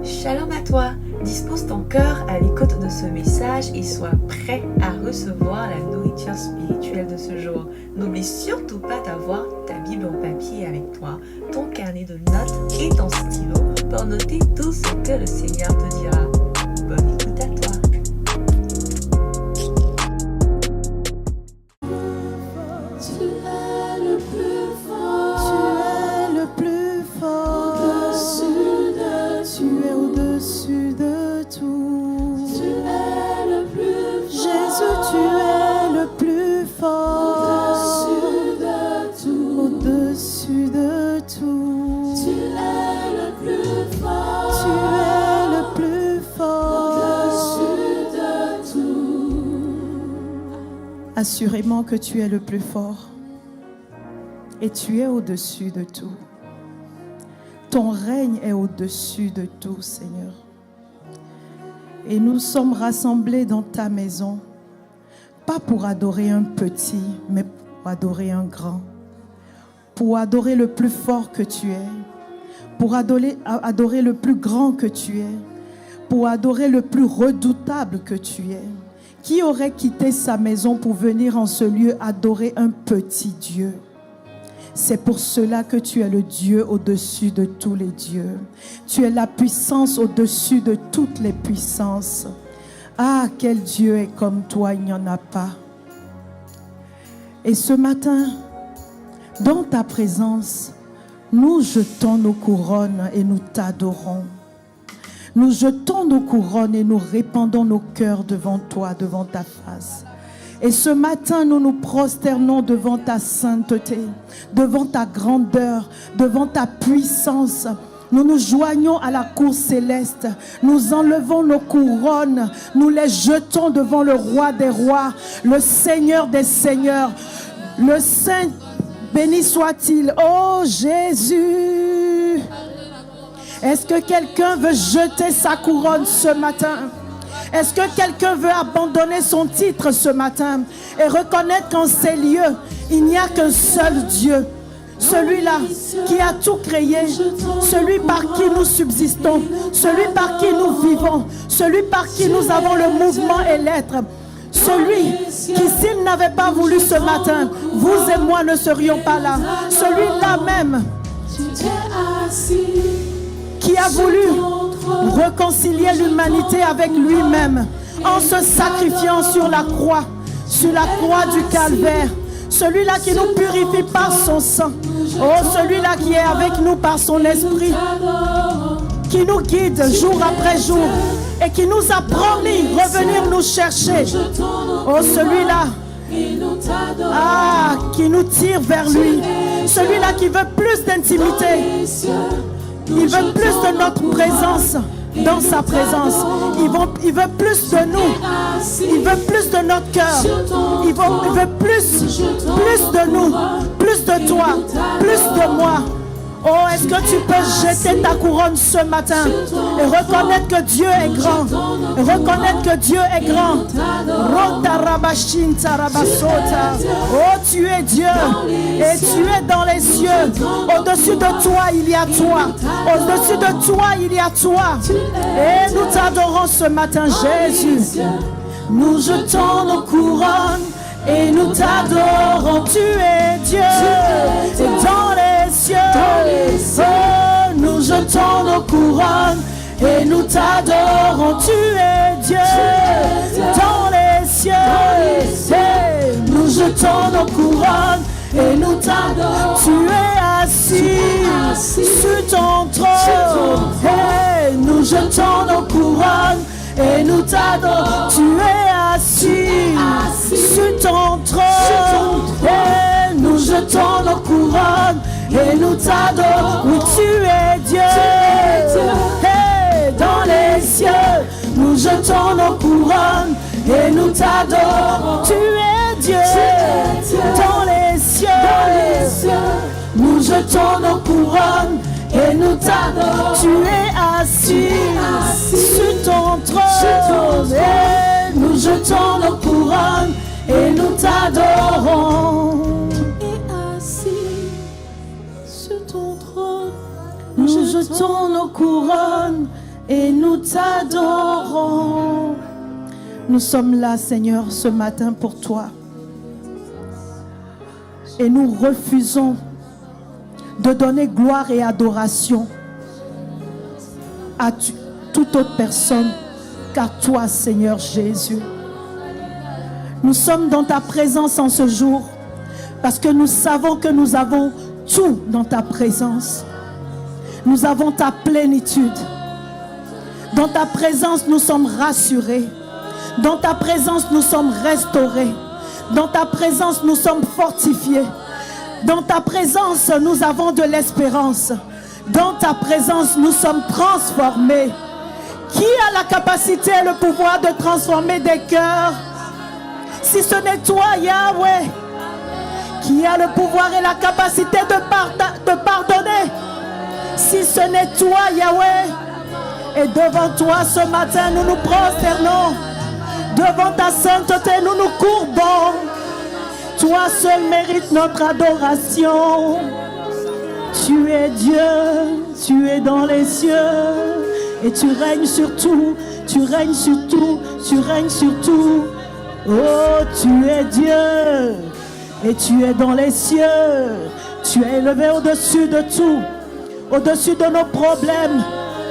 Shalom à toi, dispose ton cœur à l'écoute de ce message et sois prêt à recevoir la nourriture spirituelle de ce jour. N'oublie surtout pas d'avoir ta Bible en papier avec toi, ton carnet de notes et ton stylo pour noter tout ce que le Seigneur te dira. Bonne écoute à toi. Assurément que tu es le plus fort et tu es au-dessus de tout. Ton règne est au-dessus de tout, Seigneur. Et nous sommes rassemblés dans ta maison, pas pour adorer un petit, mais pour adorer un grand. Pour adorer le plus fort que tu es, pour adorer le plus grand que tu es, pour adorer le plus redoutable que tu es. Qui aurait quitté sa maison pour venir en ce lieu adorer un petit Dieu? C'est pour cela que tu es le Dieu au-dessus de tous les dieux. Tu es la puissance au-dessus de toutes les puissances. Ah, quel Dieu est comme toi, il n'y en a pas. Et ce matin, dans ta présence, nous jetons nos couronnes et nous t'adorons. Nous jetons nos couronnes et nous répandons nos cœurs devant toi, devant ta face. Et ce matin, nous nous prosternons devant ta sainteté, devant ta grandeur, devant ta puissance. Nous nous joignons à la cour céleste. Nous enlevons nos couronnes. Nous les jetons devant le roi des rois, le Seigneur des seigneurs, le Saint béni soit-il. Oh Jésus! Est-ce que quelqu'un veut jeter sa couronne ce matin? Est-ce que quelqu'un veut abandonner son titre ce matin et reconnaître qu'en ces lieux, il n'y a qu'un seul Dieu, celui-là qui a tout créé, celui par qui nous subsistons, celui par qui nous vivons, celui par qui nous avons le mouvement et l'être, celui qui, s'il n'avait pas voulu ce matin, vous et moi ne serions pas là, celui-là même qui a voulu réconcilier l'humanité avec lui-même en se sacrifiant sur la croix du calvaire. Celui-là qui nous purifie par son sang. Oh, celui-là qui est avec nous par son esprit, qui nous guide jour après jour et qui nous a promis revenir nous chercher. Oh, celui-là qui nous tire vers lui. Celui-là qui veut plus d'intimité. Il veut plus de notre présence dans sa présence. Il veut plus de nous. Il veut plus de notre cœur. Il veut plus de nous, plus de toi, plus de moi. Oh, est-ce que tu peux jeter ta couronne ce matin et reconnaître que Dieu est grand? Reconnaître que Dieu est grand. Oh, tu es Dieu et tu es dans les cieux. Au-dessus de toi, il y a toi. Au-dessus de toi, il y a toi. Et nous t'adorons ce matin, Jésus. Nous jetons nos couronnes et nous t'adorons. Tu es Dieu. Et dans les cieux, oh, nous jetons nos couronnes et nous t'adorons. Tu es Dieu. Dans les cieux, et nous jetons nos couronnes et nous t'adorons. Tu es assis sur ton trône. Et nous jetons nos couronnes et nous t'adorons. Tu es assis sur ton trône. Et nous jetons nos couronnes et nous t'adorons. Oui, tu es Dieu. Et dans les cieux, nous jetons nos couronnes et nous t'adorons. Tu es Dieu. Dans les cieux, nous jetons nos couronnes et nous t'adorons. Tu es assis sur ton trône. Et nous jetons nos couronnes et nous t'adorons. Nous jetons nos couronnes et nous t'adorons. Nous sommes là, Seigneur, ce matin pour toi. Et nous refusons de donner gloire et adoration à toute autre personne qu'à toi, Seigneur Jésus. Nous sommes dans ta présence en ce jour parce que nous savons que nous avons tout dans ta présence. Nous avons ta plénitude. Dans ta présence, nous sommes rassurés. Dans ta présence, nous sommes restaurés. Dans ta présence, nous sommes fortifiés. Dans ta présence, nous avons de l'espérance. Dans ta présence, nous sommes transformés. Qui a la capacité et le pouvoir de transformer des cœurs? Si ce n'est toi, Yahweh. Qui a le pouvoir et la capacité de pardonner? Si ce n'est toi, Yahweh. Et devant toi ce matin, nous nous prosternons. Devant ta sainteté, nous nous courbons. Toi seul mérites notre adoration. Tu es Dieu, tu es dans les cieux. Et tu règnes sur tout, tu règnes sur tout, tu règnes sur tout. Oh, tu es Dieu, et tu es dans les cieux. Tu es élevé au-dessus de tout, au-dessus de nos problèmes,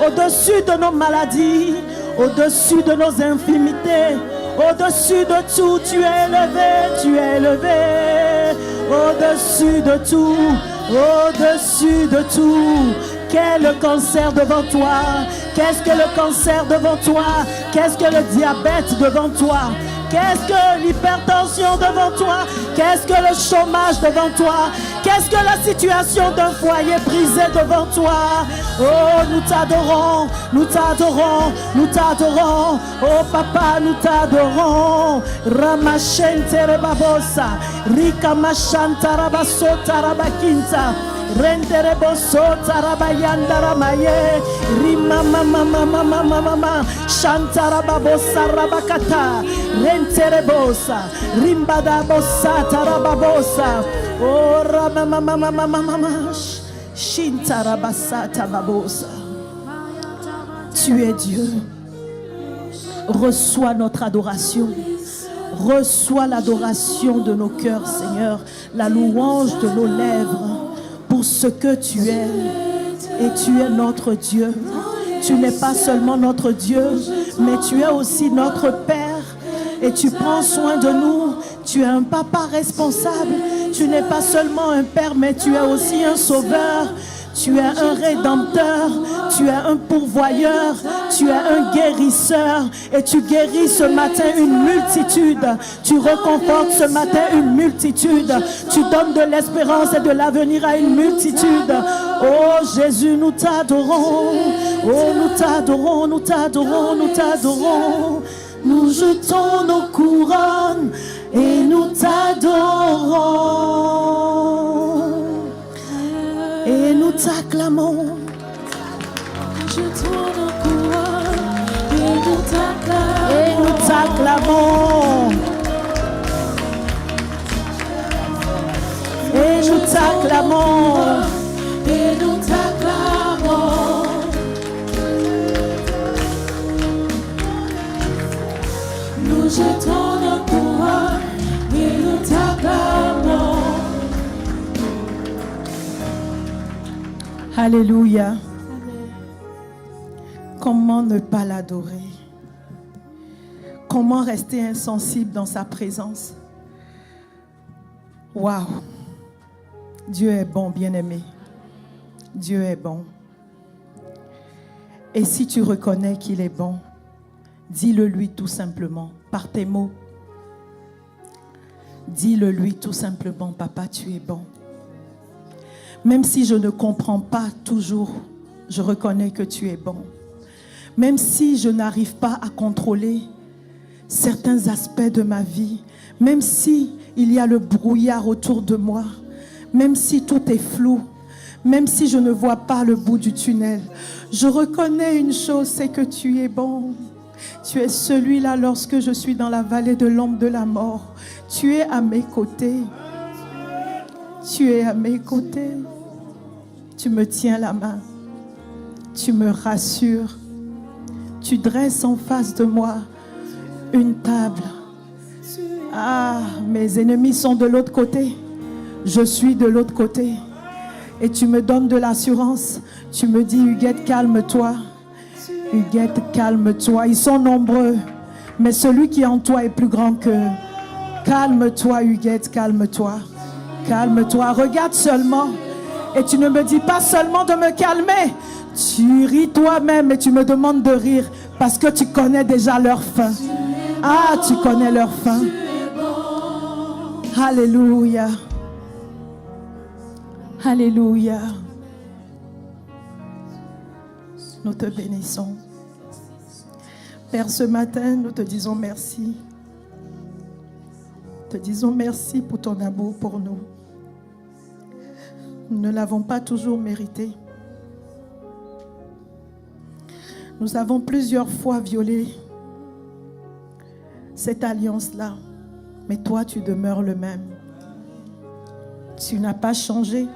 au-dessus de nos maladies, au-dessus de nos infimités, au-dessus de tout. Tu es élevé, au-dessus de tout, au-dessus de tout. Qu'est le cancer devant toi? Qu'est-ce que le cancer devant toi? Qu'est-ce que le diabète devant toi? Qu'est-ce que l'hypertension devant toi? Qu'est-ce que le chômage devant toi? Qu'est-ce que la situation d'un foyer brisé devant toi? Oh, nous t'adorons, nous t'adorons, nous t'adorons. Oh papa, nous t'adorons. Ramachente rebabosa, Rika machanta rabasota rabakinta. Rendereboso tarabayanda ramaye rima mama mama mama mama shantarababosa rabakata renterebosa rimbada bossa tarababosa oh rama mama mama mama shintarabasa tababosa. Tu es Dieu. Reçois notre adoration. Reçois l'adoration de nos cœurs, Seigneur, la louange de nos lèvres. Pour ce que tu es, et tu es notre Dieu. Tu n'es pas seulement notre Dieu, mais tu es aussi notre Père, et tu prends soin de nous. Tu es un papa responsable. Tu n'es pas seulement un père, mais tu es aussi un sauveur. Tu es un rédempteur, tu es un pourvoyeur, tu es un guérisseur, et tu guéris ce matin une multitude. Tu réconfortes ce matin une multitude. Tu donnes de l'espérance et de l'avenir à une multitude. Oh Jésus, nous t'adorons. Oh, nous t'adorons, nous t'adorons, nous t'adorons. Nous jetons nos couronnes et nous t'adorons. Et nous t'acclamons. Nous jetons nos couronnes et nous t'acclamons. Et nous t'acclamons. Et nous t'acclamons. Et nous t'acclamons. Nous jetons nos couronnes et nous t'acclamons. Alléluia. Comment ne pas l'adorer? Comment rester insensible dans sa présence? Waouh! Dieu est bon, bien-aimé. Dieu est bon. Et si tu reconnais qu'il est bon, dis-le lui tout simplement, par tes mots. Dis-le lui tout simplement, papa, tu es bon. Même si je ne comprends pas toujours, je reconnais que tu es bon. Même si je n'arrive pas à contrôler certains aspects de ma vie, même si il y a le brouillard autour de moi, même si tout est flou, même si je ne vois pas le bout du tunnel, je reconnais une chose, c'est que tu es bon. Tu es celui-là lorsque je suis dans la vallée de l'ombre de la mort. Tu es à mes côtés. Tu es à mes côtés. Tu me tiens la main. Tu me rassures. Tu dresses en face de moi une table. Ah, mes ennemis sont de l'autre côté. Je suis de l'autre côté. Et tu me donnes de l'assurance. Tu me dis, Huguette, calme-toi. Huguette, calme-toi. Ils sont nombreux. Mais celui qui est en toi est plus grand qu'eux. Calme-toi, Huguette, calme-toi. Calme-toi. Regarde seulement. Et tu ne me dis pas seulement de me calmer. Tu ris toi-même et tu me demandes de rire parce que tu connais déjà leur fin. Ah, tu connais leur fin. Alléluia. Alléluia. Nous te bénissons. Père, ce matin, nous te disons merci. Te disons merci pour ton amour pour nous. Nous ne l'avons pas toujours mérité. Nous avons plusieurs fois violé cette alliance-là. Mais toi, tu demeures le même. Tu n'as pas changé.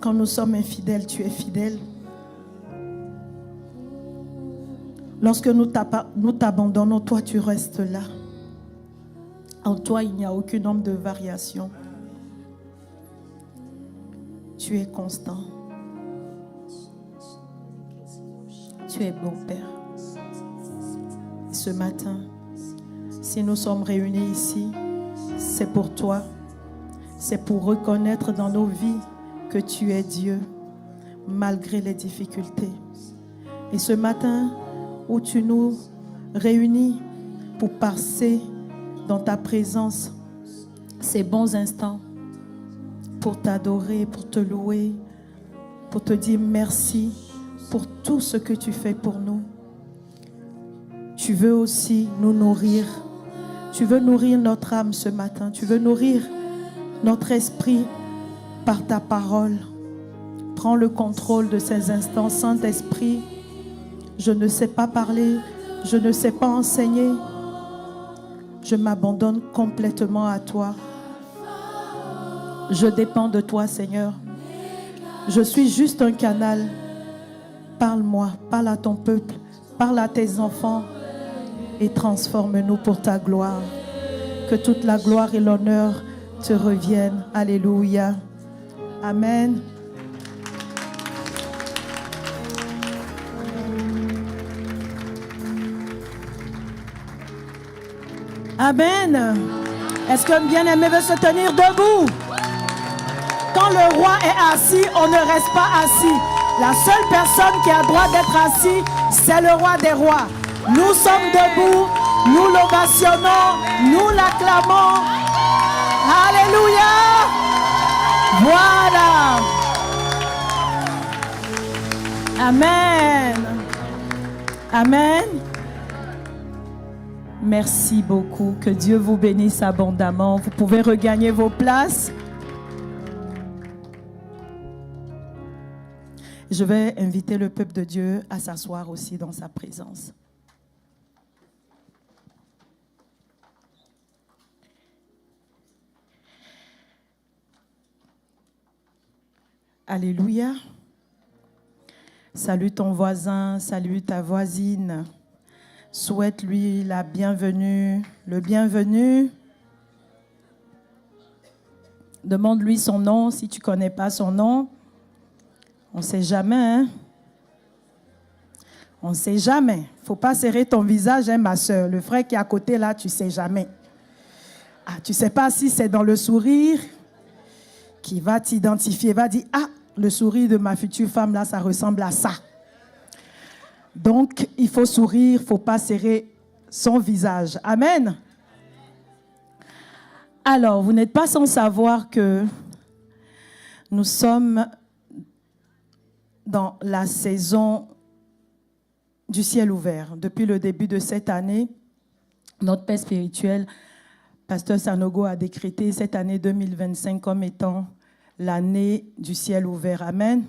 Quand nous sommes infidèles, tu es fidèle. Lorsque nous t'abandonnons, toi, tu restes là. En toi, il n'y a aucune ombre de variation. Tu es constant. Tu es bon, Père. Ce matin, si nous sommes réunis ici, c'est pour toi. C'est pour reconnaître dans nos vies que tu es Dieu, malgré les difficultés. Et ce matin, où tu nous réunis pour passer dans ta présence ces bons instants, pour t'adorer, pour te louer, pour te dire merci pour tout ce que tu fais pour nous. Tu veux aussi nous nourrir. Tu veux nourrir notre âme ce matin. Tu veux nourrir notre esprit par ta parole. Prends le contrôle de ces instants. Saint-Esprit, je ne sais pas parler, je ne sais pas enseigner. Je m'abandonne complètement à toi. Je dépends de toi, Seigneur. Je suis juste un canal. Parle-moi, parle à ton peuple, parle à tes enfants et transforme-nous pour ta gloire. Que toute la gloire et l'honneur te reviennent. Alléluia. Amen. Amen. Est-ce qu'un bien-aimé veut se tenir debout? Quand le roi est assis, on ne reste pas assis. La seule personne qui a le droit d'être assis, c'est le roi des rois. Nous sommes debout, nous l'ovationnons, nous l'acclamons. Alléluia. Voilà. Amen. Amen. Merci beaucoup. Que Dieu vous bénisse abondamment. Vous pouvez regagner vos places. Je vais inviter le peuple de Dieu à s'asseoir aussi dans sa présence. Alléluia. Salue ton voisin, salue ta voisine. Souhaite-lui la bienvenue, le bienvenu. Demande-lui son nom si tu ne connais pas son nom. On ne sait jamais, hein? On ne sait jamais. Il ne faut pas serrer ton visage, hein, ma soeur. Le frère qui est à côté, là, tu ne sais jamais. Ah, tu ne sais pas si c'est dans le sourire qui va t'identifier, va dire, ah, le sourire de ma future femme, là, ça ressemble à ça. Donc, il faut sourire, il ne faut pas serrer son visage. Amen. Alors, vous n'êtes pas sans savoir que nous sommes dans la saison du ciel ouvert. Depuis le début de cette année, notre père spirituel, Pasteur Sanogo, a décrété cette année 2025 comme étant l'année du ciel ouvert. Amen.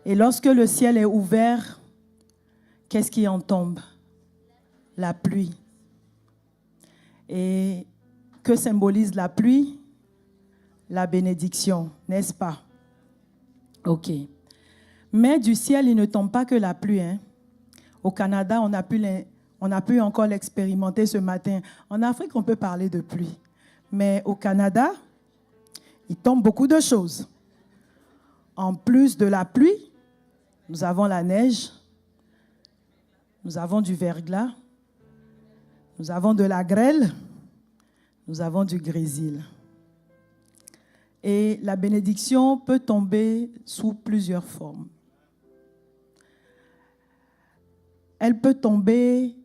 Et lorsque le ciel est ouvert, qu'est-ce qui en tombe? La pluie. Et que symbolise la pluie? La bénédiction, n'est-ce pas? Ok. Mais du ciel, il ne tombe pas que la pluie. Hein? Au Canada, on a pu encore l'expérimenter ce matin. En Afrique, on peut parler de pluie. Mais au Canada, il tombe beaucoup de choses. En plus de la pluie, nous avons la neige, nous avons du verglas, nous avons de la grêle, nous avons du grésil. Et la bénédiction peut tomber sous plusieurs formes. Elle peut tomber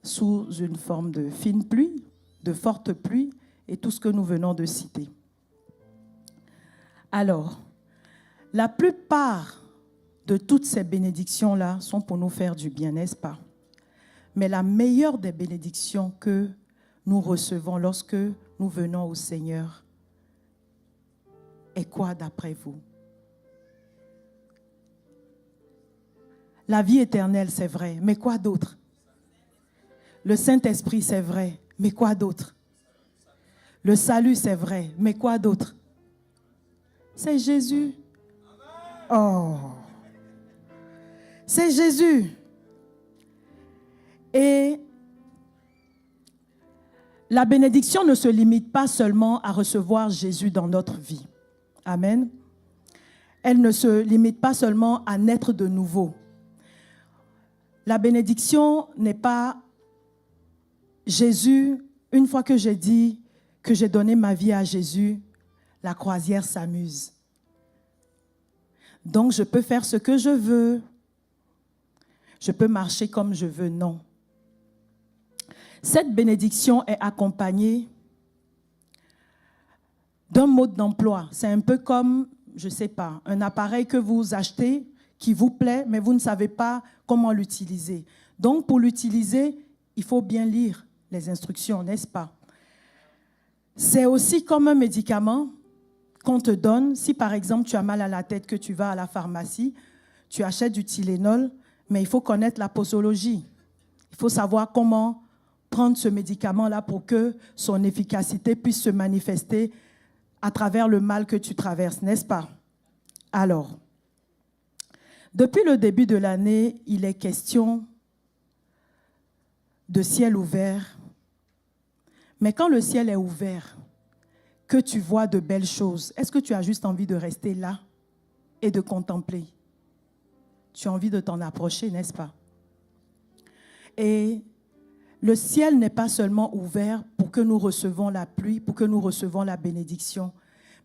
sous une forme de fine pluie, de forte pluie et tout ce que nous venons de citer. Alors, la plupart de toutes ces bénédictions-là sont pour nous faire du bien, n'est-ce pas? Mais la meilleure des bénédictions que nous recevons lorsque nous venons au Seigneur est quoi d'après vous? La vie éternelle, c'est vrai, mais quoi d'autre? Le Saint-Esprit, c'est vrai, mais quoi d'autre? Le salut, c'est vrai, mais quoi d'autre? C'est Jésus. Oh! C'est Jésus. Et la bénédiction ne se limite pas seulement à recevoir Jésus dans notre vie. Amen. Elle ne se limite pas seulement à naître de nouveau. La bénédiction n'est pas Jésus, une fois que j'ai dit que j'ai donné ma vie à Jésus, la croisière s'amuse. Donc je peux faire ce que je veux. Je peux marcher comme je veux. Non. Cette bénédiction est accompagnée d'un mode d'emploi. C'est un peu comme, je ne sais pas, un appareil que vous achetez qui vous plaît, mais vous ne savez pas comment l'utiliser. Donc, pour l'utiliser, il faut bien lire les instructions, n'est-ce pas? C'est aussi comme un médicament qu'on te donne. Si, par exemple, tu as mal à la tête, que tu vas à la pharmacie, tu achètes du Tylenol, mais il faut connaître la posologie. Il faut savoir comment prendre ce médicament-là pour que son efficacité puisse se manifester à travers le mal que tu traverses, n'est-ce pas? Alors, depuis le début de l'année, il est question de ciel ouvert. Mais quand le ciel est ouvert, que tu vois de belles choses, est-ce que tu as juste envie de rester là et de contempler? Tu as envie de t'en approcher, n'est-ce pas? Et le ciel n'est pas seulement ouvert pour que nous recevons la pluie, pour que nous recevons la bénédiction,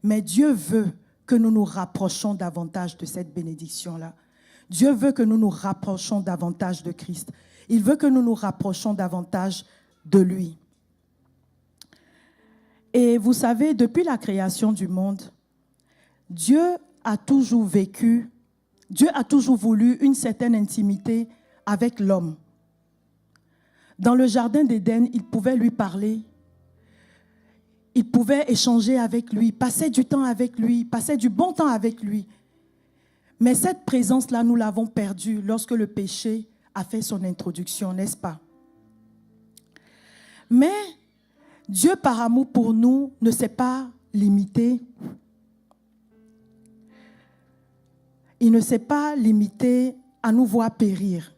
mais Dieu veut que nous nous rapprochions davantage de cette bénédiction-là. Dieu veut que nous nous rapprochions davantage de Christ. Il veut que nous nous rapprochions davantage de lui. Et vous savez, depuis la création du monde, Dieu a toujours voulu une certaine intimité avec l'homme. Dans le jardin d'Éden, il pouvait lui parler, il pouvait échanger avec lui, passer du temps avec lui, passer du bon temps avec lui. Mais cette présence-là, nous l'avons perdue lorsque le péché a fait son introduction, n'est-ce pas? Mais Dieu, par amour pour nous, ne s'est pas limité. Il ne s'est pas limité à nous voir périr.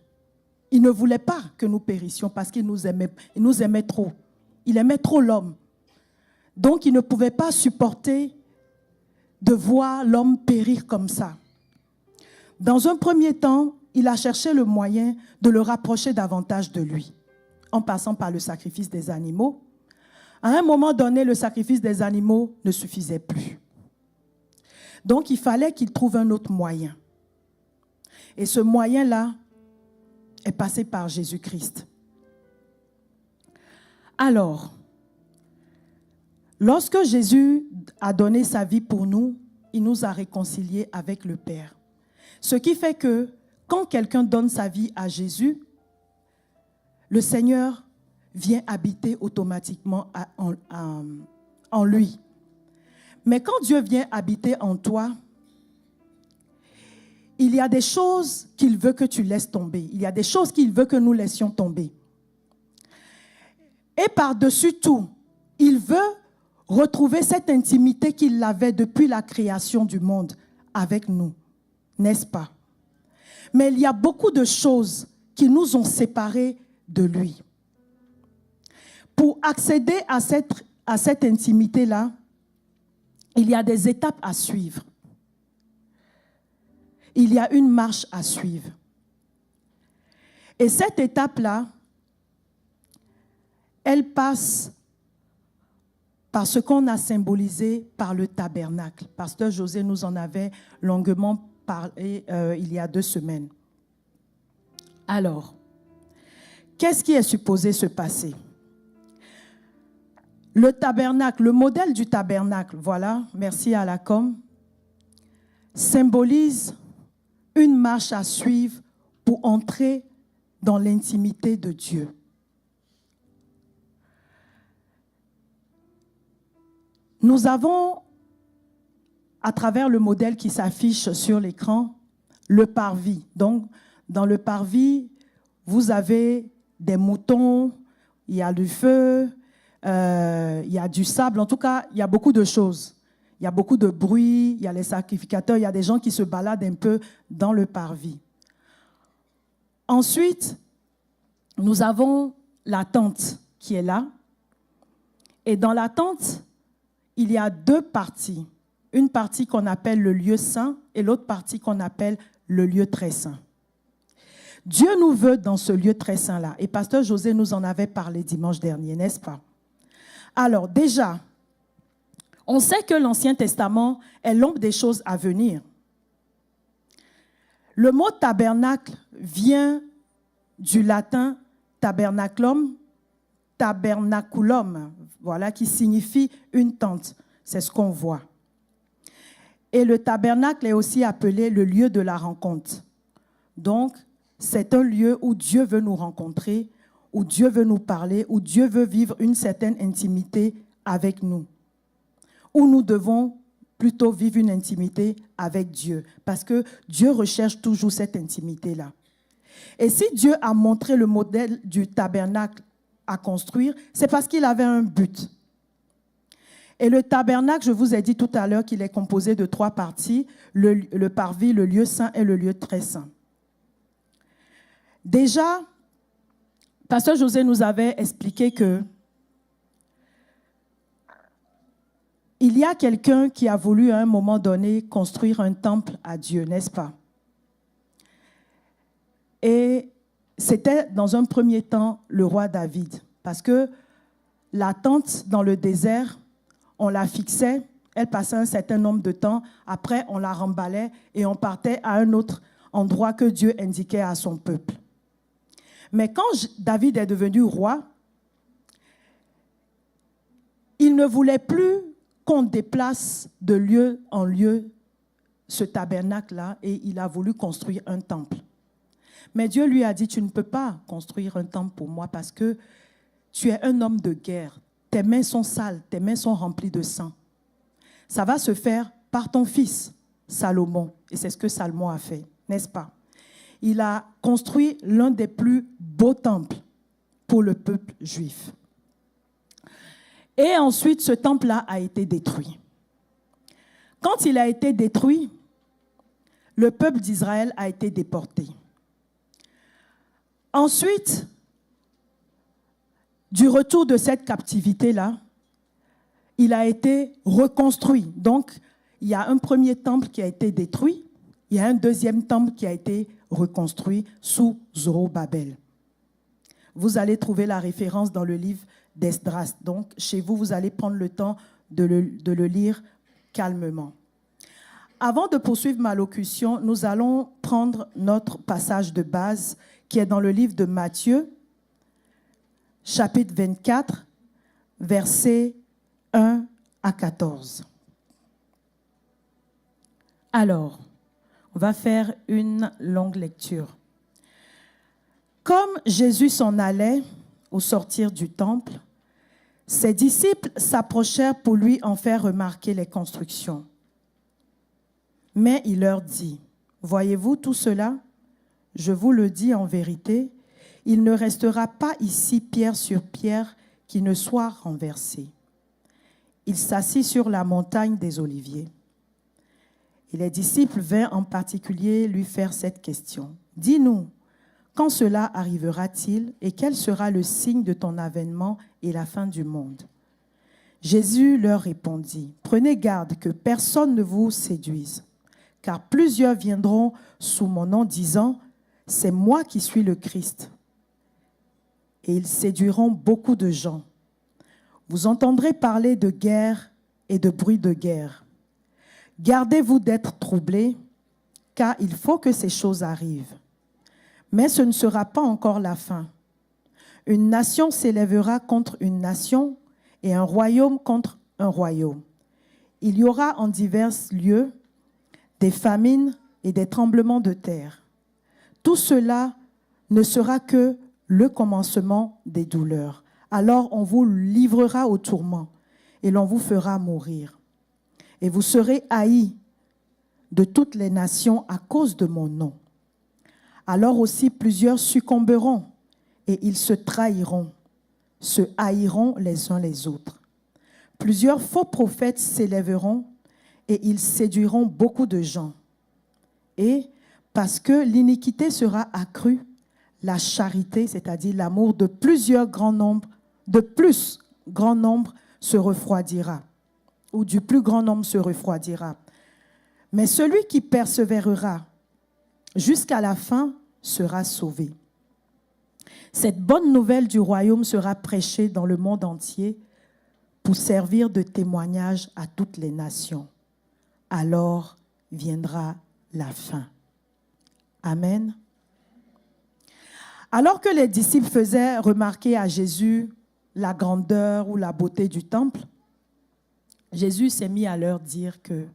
Il ne voulait pas que nous périssions parce qu'il nous aimait trop. Il aimait trop l'homme. Donc, il ne pouvait pas supporter de voir l'homme périr comme ça. Dans un premier temps, il a cherché le moyen de le rapprocher davantage de lui, en passant par le sacrifice des animaux. À un moment donné, le sacrifice des animaux ne suffisait plus. Donc, il fallait qu'il trouve un autre moyen. Et ce moyen-là est passé par Jésus-Christ. Alors, lorsque Jésus a donné sa vie pour nous, il nous a réconciliés avec le Père. Ce qui fait que quand quelqu'un donne sa vie à Jésus, le Seigneur vient habiter automatiquement en lui. Mais quand Dieu vient habiter en toi, il y a des choses qu'il veut que tu laisses tomber. Il y a des choses qu'il veut que nous laissions tomber. Et par-dessus tout, il veut retrouver cette intimité qu'il avait depuis la création du monde avec nous, n'est-ce pas? Mais il y a beaucoup de choses qui nous ont séparés de lui. Pour accéder à cette intimité-là, il y a des étapes à suivre. Il y a une marche à suivre. Et cette étape-là, elle passe par ce qu'on a symbolisé par le tabernacle. Pasteur José nous en avait longuement parlé il y a 2 semaines. Alors, qu'est-ce qui est supposé se passer? Le tabernacle, le modèle du tabernacle, voilà, merci à la com, symbolise une marche à suivre pour entrer dans l'intimité de Dieu. Nous avons, à travers le modèle qui s'affiche sur l'écran, le parvis. Donc, dans le parvis, vous avez des moutons, il y a du feu, il y a du sable. En tout cas, il y a beaucoup de choses. Il y a beaucoup de bruit, il y a les sacrificateurs, il y a des gens qui se baladent un peu dans le parvis. Ensuite, nous avons la tente qui est là. Et dans la tente, il y a 2 parties. Une partie qu'on appelle le lieu saint et l'autre partie qu'on appelle le lieu très saint. Dieu nous veut dans ce lieu très saint-là. Et pasteur José nous en avait parlé dimanche dernier, n'est-ce pas? Alors déjà, on sait que l'Ancien Testament est l'ombre des choses à venir. Le mot tabernacle vient du latin tabernaculum, tabernaculum, voilà, qui signifie une tente. C'est ce qu'on voit. Et le tabernacle est aussi appelé le lieu de la rencontre. Donc, c'est un lieu où Dieu veut nous rencontrer, où Dieu veut nous parler, où Dieu veut vivre une certaine intimité avec nous. Où nous devons plutôt vivre une intimité avec Dieu. Parce que Dieu recherche toujours cette intimité-là. Et si Dieu a montré le modèle du tabernacle à construire, c'est parce qu'il avait un but. Et le tabernacle, je vous ai dit tout à l'heure qu'il est composé de 3 parties, le parvis, le lieu saint et le lieu très saint. Déjà, pasteur José nous avait expliqué que il y a quelqu'un qui a voulu à un moment donné construire un temple à Dieu, n'est-ce pas? Et c'était dans un premier temps le roi David, parce que la tente dans le désert, on la fixait, elle passait un certain nombre de temps, après on la remballait et on partait à un autre endroit que Dieu indiquait à son peuple. Mais quand David est devenu roi, il ne voulait plus qu'on déplace de lieu en lieu ce tabernacle-là et il a voulu construire un temple. Mais Dieu lui a dit, tu ne peux pas construire un temple pour moi parce que tu es un homme de guerre. Tes mains sont sales, tes mains sont remplies de sang. Ça va se faire par ton fils, Salomon. Et c'est ce que Salomon a fait, n'est-ce pas? Il a construit l'un des plus beaux temples pour le peuple juif. Et ensuite, ce temple-là a été détruit. Quand il a été détruit, le peuple d'Israël a été déporté. Ensuite, du retour de cette captivité-là, il a été reconstruit. Donc, il y a un premier temple qui a été détruit, il y a un deuxième temple qui a été reconstruit sous Zorobabel. Vous allez trouver la référence dans le livre d'Esdras. Donc, chez vous, vous allez prendre le temps de le lire calmement. Avant de poursuivre ma locution, nous allons prendre notre passage de base qui est dans le livre de Matthieu, chapitre 24, versets 1 à 14. Alors, on va faire une longue lecture. Comme Jésus s'en allait au sortir du temple, ses disciples s'approchèrent pour lui en faire remarquer les constructions. Mais il leur dit, « Voyez-vous tout cela? Je vous le dis en vérité, il ne restera pas ici pierre sur pierre qui ne soit renversée. » Il s'assit sur la montagne des Oliviers. Et les disciples vinrent en particulier lui faire cette question. « Dis-nous, quand cela arrivera-t-il et quel sera le signe de ton avènement et la fin du monde? Jésus leur répondit, prenez garde que personne ne vous séduise, car plusieurs viendront sous mon nom disant, c'est moi qui suis le Christ. Et ils séduiront beaucoup de gens. Vous entendrez parler de guerre et de bruit de guerre. Gardez-vous d'être troublés, car il faut que ces choses arrivent. Mais ce ne sera pas encore la fin. Une nation s'élèvera contre une nation et un royaume contre un royaume. Il y aura en divers lieux des famines et des tremblements de terre. Tout cela ne sera que le commencement des douleurs. Alors on vous livrera au tourment et l'on vous fera mourir. Et vous serez haïs de toutes les nations à cause de mon nom. Alors aussi plusieurs succomberont et ils se trahiront, se haïront les uns les autres. Plusieurs faux prophètes s'élèveront et ils séduiront beaucoup de gens. Et parce que l'iniquité sera accrue, la charité, c'est-à-dire l'amour de plusieurs grands nombres, de plus grand nombre se refroidira, ou du plus grand nombre se refroidira. Mais celui qui persévérera jusqu'à la fin sera sauvé. Cette bonne nouvelle du royaume sera prêchée dans le monde entier pour servir de témoignage à toutes les nations. Alors viendra la fin. Amen. Alors que les disciples faisaient remarquer à Jésus la grandeur ou la beauté du temple, Jésus s'est mis à leur dire que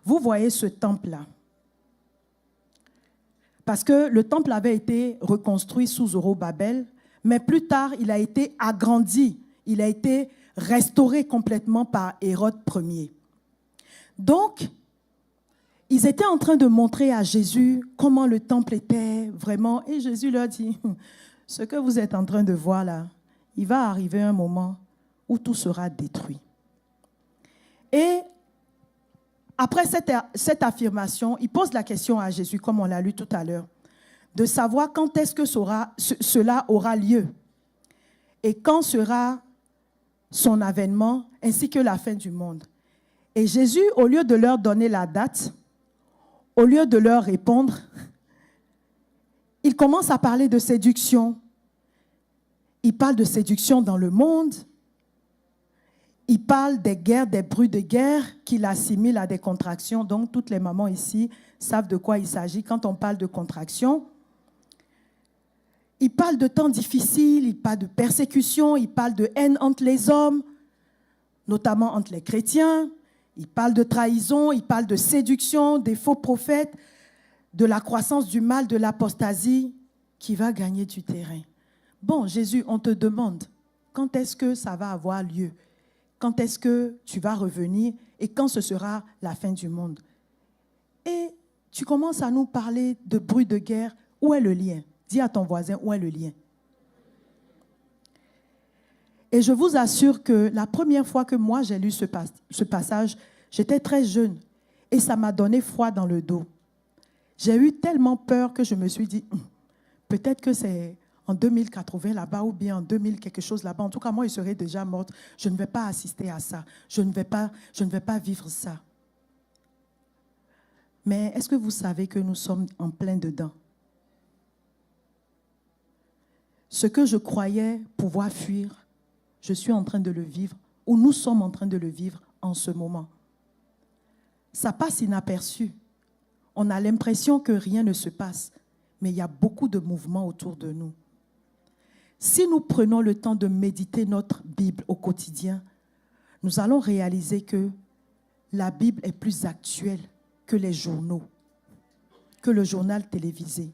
vous voyez ce temple-là, parce que le temple avait été reconstruit sous Zorobabel, mais plus tard, il a été agrandi, il a été restauré complètement par Hérode Ier. Donc, ils étaient en train de montrer à Jésus comment le temple était vraiment, et Jésus leur dit, ce que vous êtes en train de voir là, il va arriver un moment où tout sera détruit. Et après cette affirmation, il pose la question à Jésus, comme on l'a lu tout à l'heure, de savoir quand est-ce que cela aura lieu et quand sera son avènement ainsi que la fin du monde. Et Jésus, au lieu de leur donner la date, au lieu de leur répondre, il commence à parler de séduction. Il parle de séduction dans le monde. Il parle des guerres, des bruits de guerre qu'il assimile à des contractions. Donc, toutes les mamans ici savent de quoi il s'agit quand on parle de contraction. Il parle de temps difficiles, il parle de persécution, il parle de haine entre les hommes, notamment entre les chrétiens. Il parle de trahison, il parle de séduction, des faux prophètes, de la croissance du mal, de l'apostasie qui va gagner du terrain. Bon, Jésus, on te demande, quand est-ce que ça va avoir lieu? Quand est-ce que tu vas revenir et quand ce sera la fin du monde? Et tu commences à nous parler de bruit de guerre. Où est le lien? Dis à ton voisin, où est le lien? Et je vous assure que la première fois que moi j'ai lu ce passage, j'étais très jeune et ça m'a donné froid dans le dos. J'ai eu tellement peur que je me suis dit, peut-être que c'est en 2080 là-bas ou bien en 2000 quelque chose là-bas. En tout cas, moi, je serais déjà morte. Je ne vais pas assister à ça. Je ne vais pas vivre ça. Mais est-ce que vous savez que nous sommes en plein dedans? Ce que je croyais pouvoir fuir, je suis en train de le vivre, ou nous sommes en train de le vivre en ce moment. Ça passe inaperçu. On a l'impression que rien ne se passe, mais il y a beaucoup de mouvements autour de nous. Si nous prenons le temps de méditer notre Bible au quotidien, nous allons réaliser que la Bible est plus actuelle que les journaux, que le journal télévisé.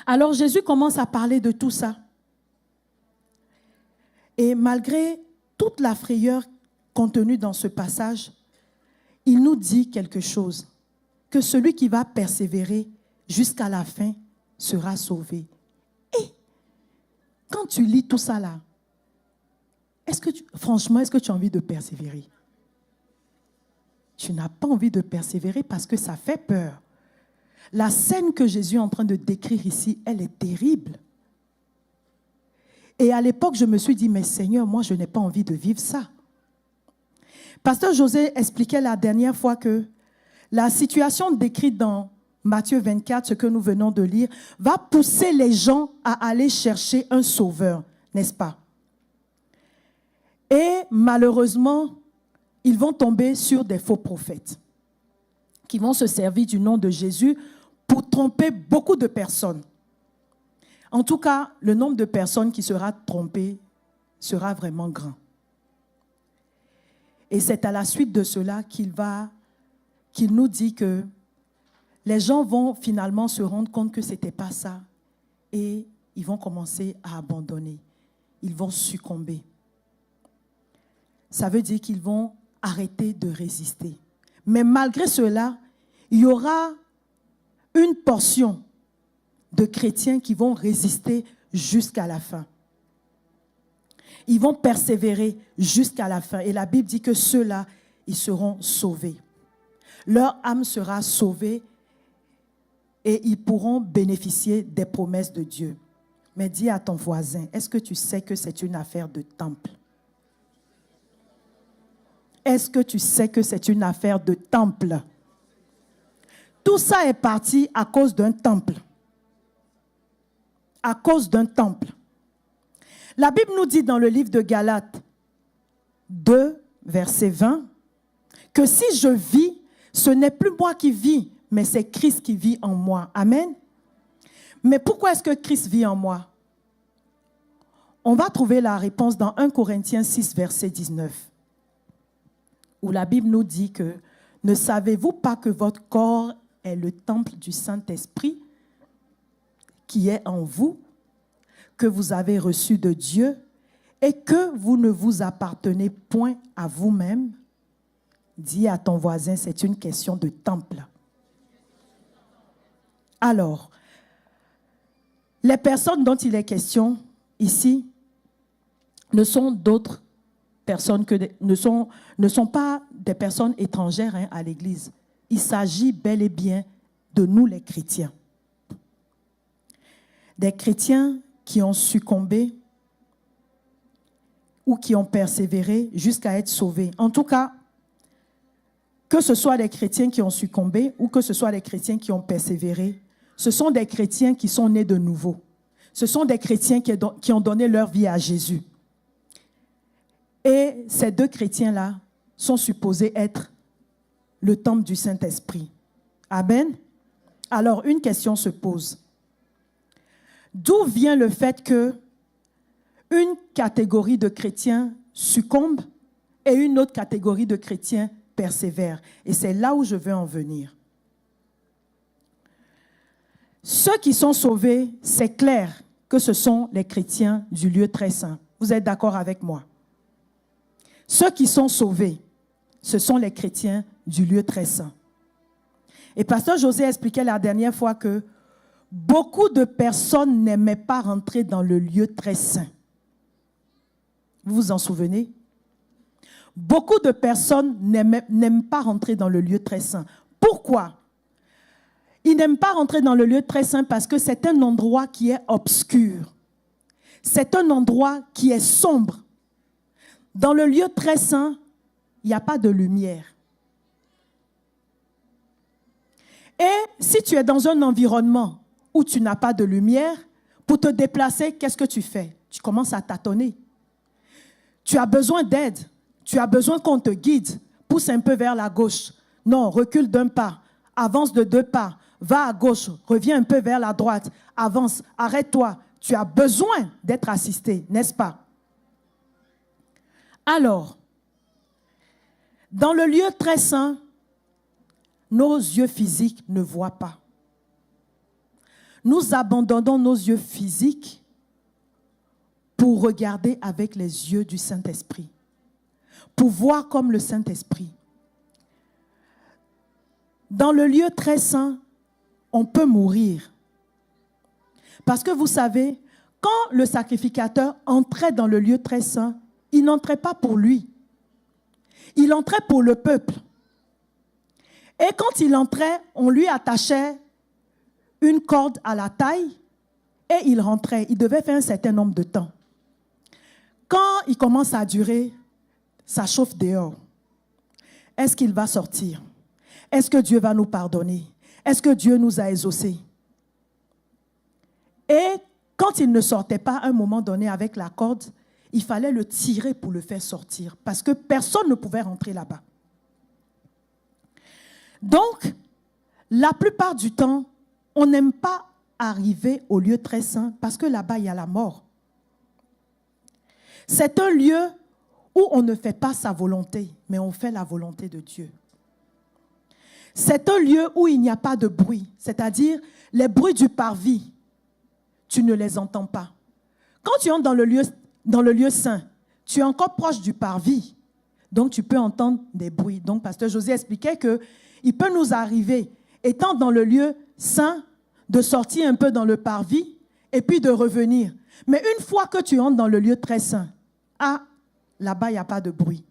Alors Jésus commence à parler de tout ça. Et malgré toute la frayeur contenue dans ce passage, il nous dit quelque chose, que celui qui va persévérer jusqu'à la fin sera sauvé. Et quand tu lis tout ça là, franchement, est-ce que tu as envie de persévérer? Tu n'as pas envie de persévérer parce que ça fait peur. La scène que Jésus est en train de décrire ici, elle est terrible. Et à l'époque, je me suis dit, mais Seigneur, moi, je n'ai pas envie de vivre ça. Pasteur José expliquait la dernière fois que la situation décrite dans Matthieu 24, ce que nous venons de lire, va pousser les gens à aller chercher un sauveur, n'est-ce pas? Et malheureusement, ils vont tomber sur des faux prophètes qui vont se servir du nom de Jésus pour tromper beaucoup de personnes. En tout cas, le nombre de personnes qui sera trompées sera vraiment grand. Et c'est à la suite de cela qu'il nous dit que les gens vont finalement se rendre compte que ce n'était pas ça et ils vont commencer à abandonner. Ils vont succomber. Ça veut dire qu'ils vont arrêter de résister. Mais malgré cela, il y aura une portion de chrétiens qui vont résister jusqu'à la fin. Ils vont persévérer jusqu'à la fin. Et la Bible dit que ceux-là, ils seront sauvés. Leur âme sera sauvée et ils pourront bénéficier des promesses de Dieu. Mais dis à ton voisin, est-ce que tu sais que c'est une affaire de temple? Est-ce que tu sais que c'est une affaire de temple? Tout ça est parti à cause d'un temple. À cause d'un temple. La Bible nous dit dans le livre de Galates 2, verset 20, que si je vis, ce n'est plus moi qui vis, mais c'est Christ qui vit en moi. Amen. Mais pourquoi est-ce que Christ vit en moi? On va trouver la réponse dans 1 Corinthiens 6, verset 19, où la Bible nous dit que « Ne savez-vous pas que votre corps est le temple du Saint-Esprit qui est en vous, que vous avez reçu de Dieu et que vous ne vous appartenez point à vous-même? » Dis à ton voisin, c'est une question de temple. Alors, les personnes dont il est question ici ne sont d'autres personnes ne sont pas des personnes étrangères à l'Église. Il s'agit bel et bien de nous les chrétiens. Des chrétiens qui ont succombé ou qui ont persévéré jusqu'à être sauvés. En tout cas, que ce soit des chrétiens qui ont succombé ou que ce soit des chrétiens qui ont persévéré, ce sont des chrétiens qui sont nés de nouveau. Ce sont des chrétiens qui ont donné leur vie à Jésus. Et ces deux chrétiens-là sont supposés être le temple du Saint-Esprit. Amen. Alors, une question se pose. D'où vient le fait que une catégorie de chrétiens succombe et une autre catégorie de chrétiens persévère? Et c'est là où je veux en venir. Ceux qui sont sauvés, c'est clair que ce sont les chrétiens du lieu très saint. Vous êtes d'accord avec moi? Ceux qui sont sauvés, ce sont les chrétiens du lieu très saint. Et pasteur José expliquait la dernière fois que beaucoup de personnes n'aimaient pas rentrer dans le lieu très saint. Vous vous en souvenez? Beaucoup de personnes n'aiment pas rentrer dans le lieu très saint. Pourquoi? Ils n'aiment pas rentrer dans le lieu très saint parce que c'est un endroit qui est obscur. C'est un endroit qui est sombre. Dans le lieu très saint, il n'y a pas de lumière. Et si tu es dans un environnement où tu n'as pas de lumière, pour te déplacer, qu'est-ce que tu fais? Tu commences à tâtonner. Tu as besoin d'aide. Tu as besoin qu'on te guide. Pousse un peu vers la gauche. Non, recule d'un pas. Avance de 2 pas. Va à gauche. Reviens un peu vers la droite. Avance. Arrête-toi. Tu as besoin d'être assisté, n'est-ce pas? Alors, dans le lieu très saint, nos yeux physiques ne voient pas. Nous abandonnons nos yeux physiques pour regarder avec les yeux du Saint-Esprit, pour voir comme le Saint-Esprit. Dans le lieu très saint, on peut mourir. Parce que vous savez, quand le sacrificateur entrait dans le lieu très saint, il n'entrait pas pour lui. Il entrait pour le peuple. Et quand il entrait, on lui attachait une corde à la taille et il rentrait. Il devait faire un certain nombre de temps. Quand il commence à durer, ça chauffe dehors. Est-ce qu'il va sortir? Est-ce que Dieu va nous pardonner? Est-ce que Dieu nous a exaucés? Et quand il ne sortait pas à un moment donné avec la corde, il fallait le tirer pour le faire sortir parce que personne ne pouvait rentrer là-bas. Donc, la plupart du temps, on n'aime pas arriver au lieu très saint parce que là-bas, il y a la mort. C'est un lieu où on ne fait pas sa volonté, mais on fait la volonté de Dieu. C'est un lieu où il n'y a pas de bruit, c'est-à-dire les bruits du parvis, tu ne les entends pas. Quand tu entres dans le lieu saint, tu es encore proche du parvis, donc tu peux entendre des bruits. Donc, pasteur José expliquait qu'il peut nous arriver, étant dans le lieu saint, de sortir un peu dans le parvis et puis de revenir. Mais une fois que tu entres dans le lieu très saint, là-bas, il n'y a pas de bruit.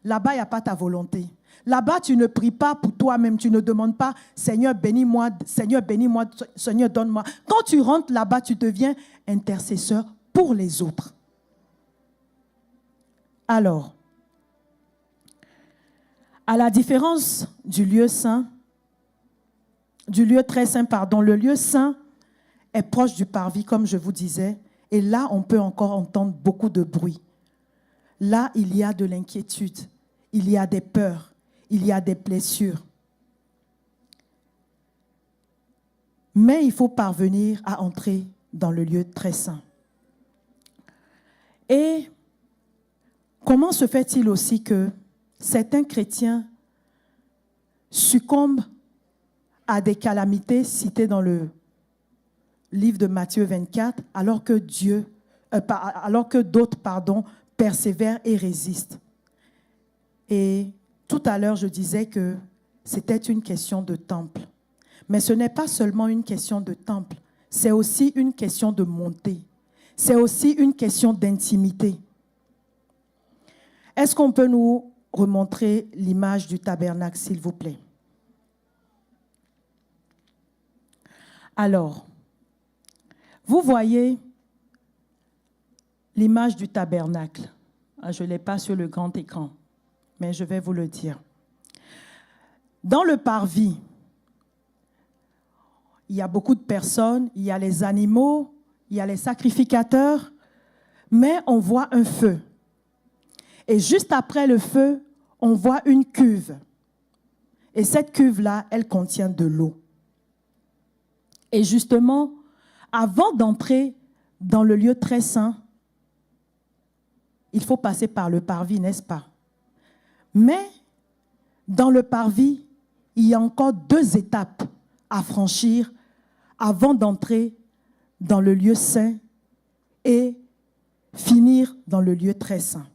Là-bas, il n'y a pas ta volonté. Là-bas, tu ne pries pas pour toi-même. Tu ne demandes pas, Seigneur, bénis-moi, Seigneur, bénis-moi, Seigneur, donne-moi. Quand tu rentres là-bas, tu deviens intercesseur pour les autres. Alors, à la différence du lieu saint, du lieu très saint, pardon, le lieu saint est proche du parvis, comme je vous disais, et là, on peut encore entendre beaucoup de bruit. Là, il y a de l'inquiétude, il y a des peurs, il y a des blessures. Mais il faut parvenir à entrer dans le lieu très saint. Et comment se fait-il aussi que certains chrétiens succombent à des calamités citées dans le livre de Matthieu 24, alors que d'autres, persévèrent et résistent. Et tout à l'heure, je disais que c'était une question de temple. Mais ce n'est pas seulement une question de temple, c'est aussi une question de montée. C'est aussi une question d'intimité. Est-ce qu'on peut nous remontrer l'image du tabernacle, s'il vous plaît? Alors, vous voyez l'image du tabernacle. Je ne l'ai pas sur le grand écran, mais je vais vous le dire. Dans le parvis, il y a beaucoup de personnes, il y a les animaux, il y a les sacrificateurs, mais on voit un feu. Et juste après le feu, on voit une cuve. Et cette cuve-là, elle contient de l'eau. Et justement, avant d'entrer dans le lieu très saint, il faut passer par le parvis, n'est-ce pas? Mais dans le parvis, il y a encore 2 étapes à franchir avant d'entrer dans le lieu saint et finir dans le lieu très saint.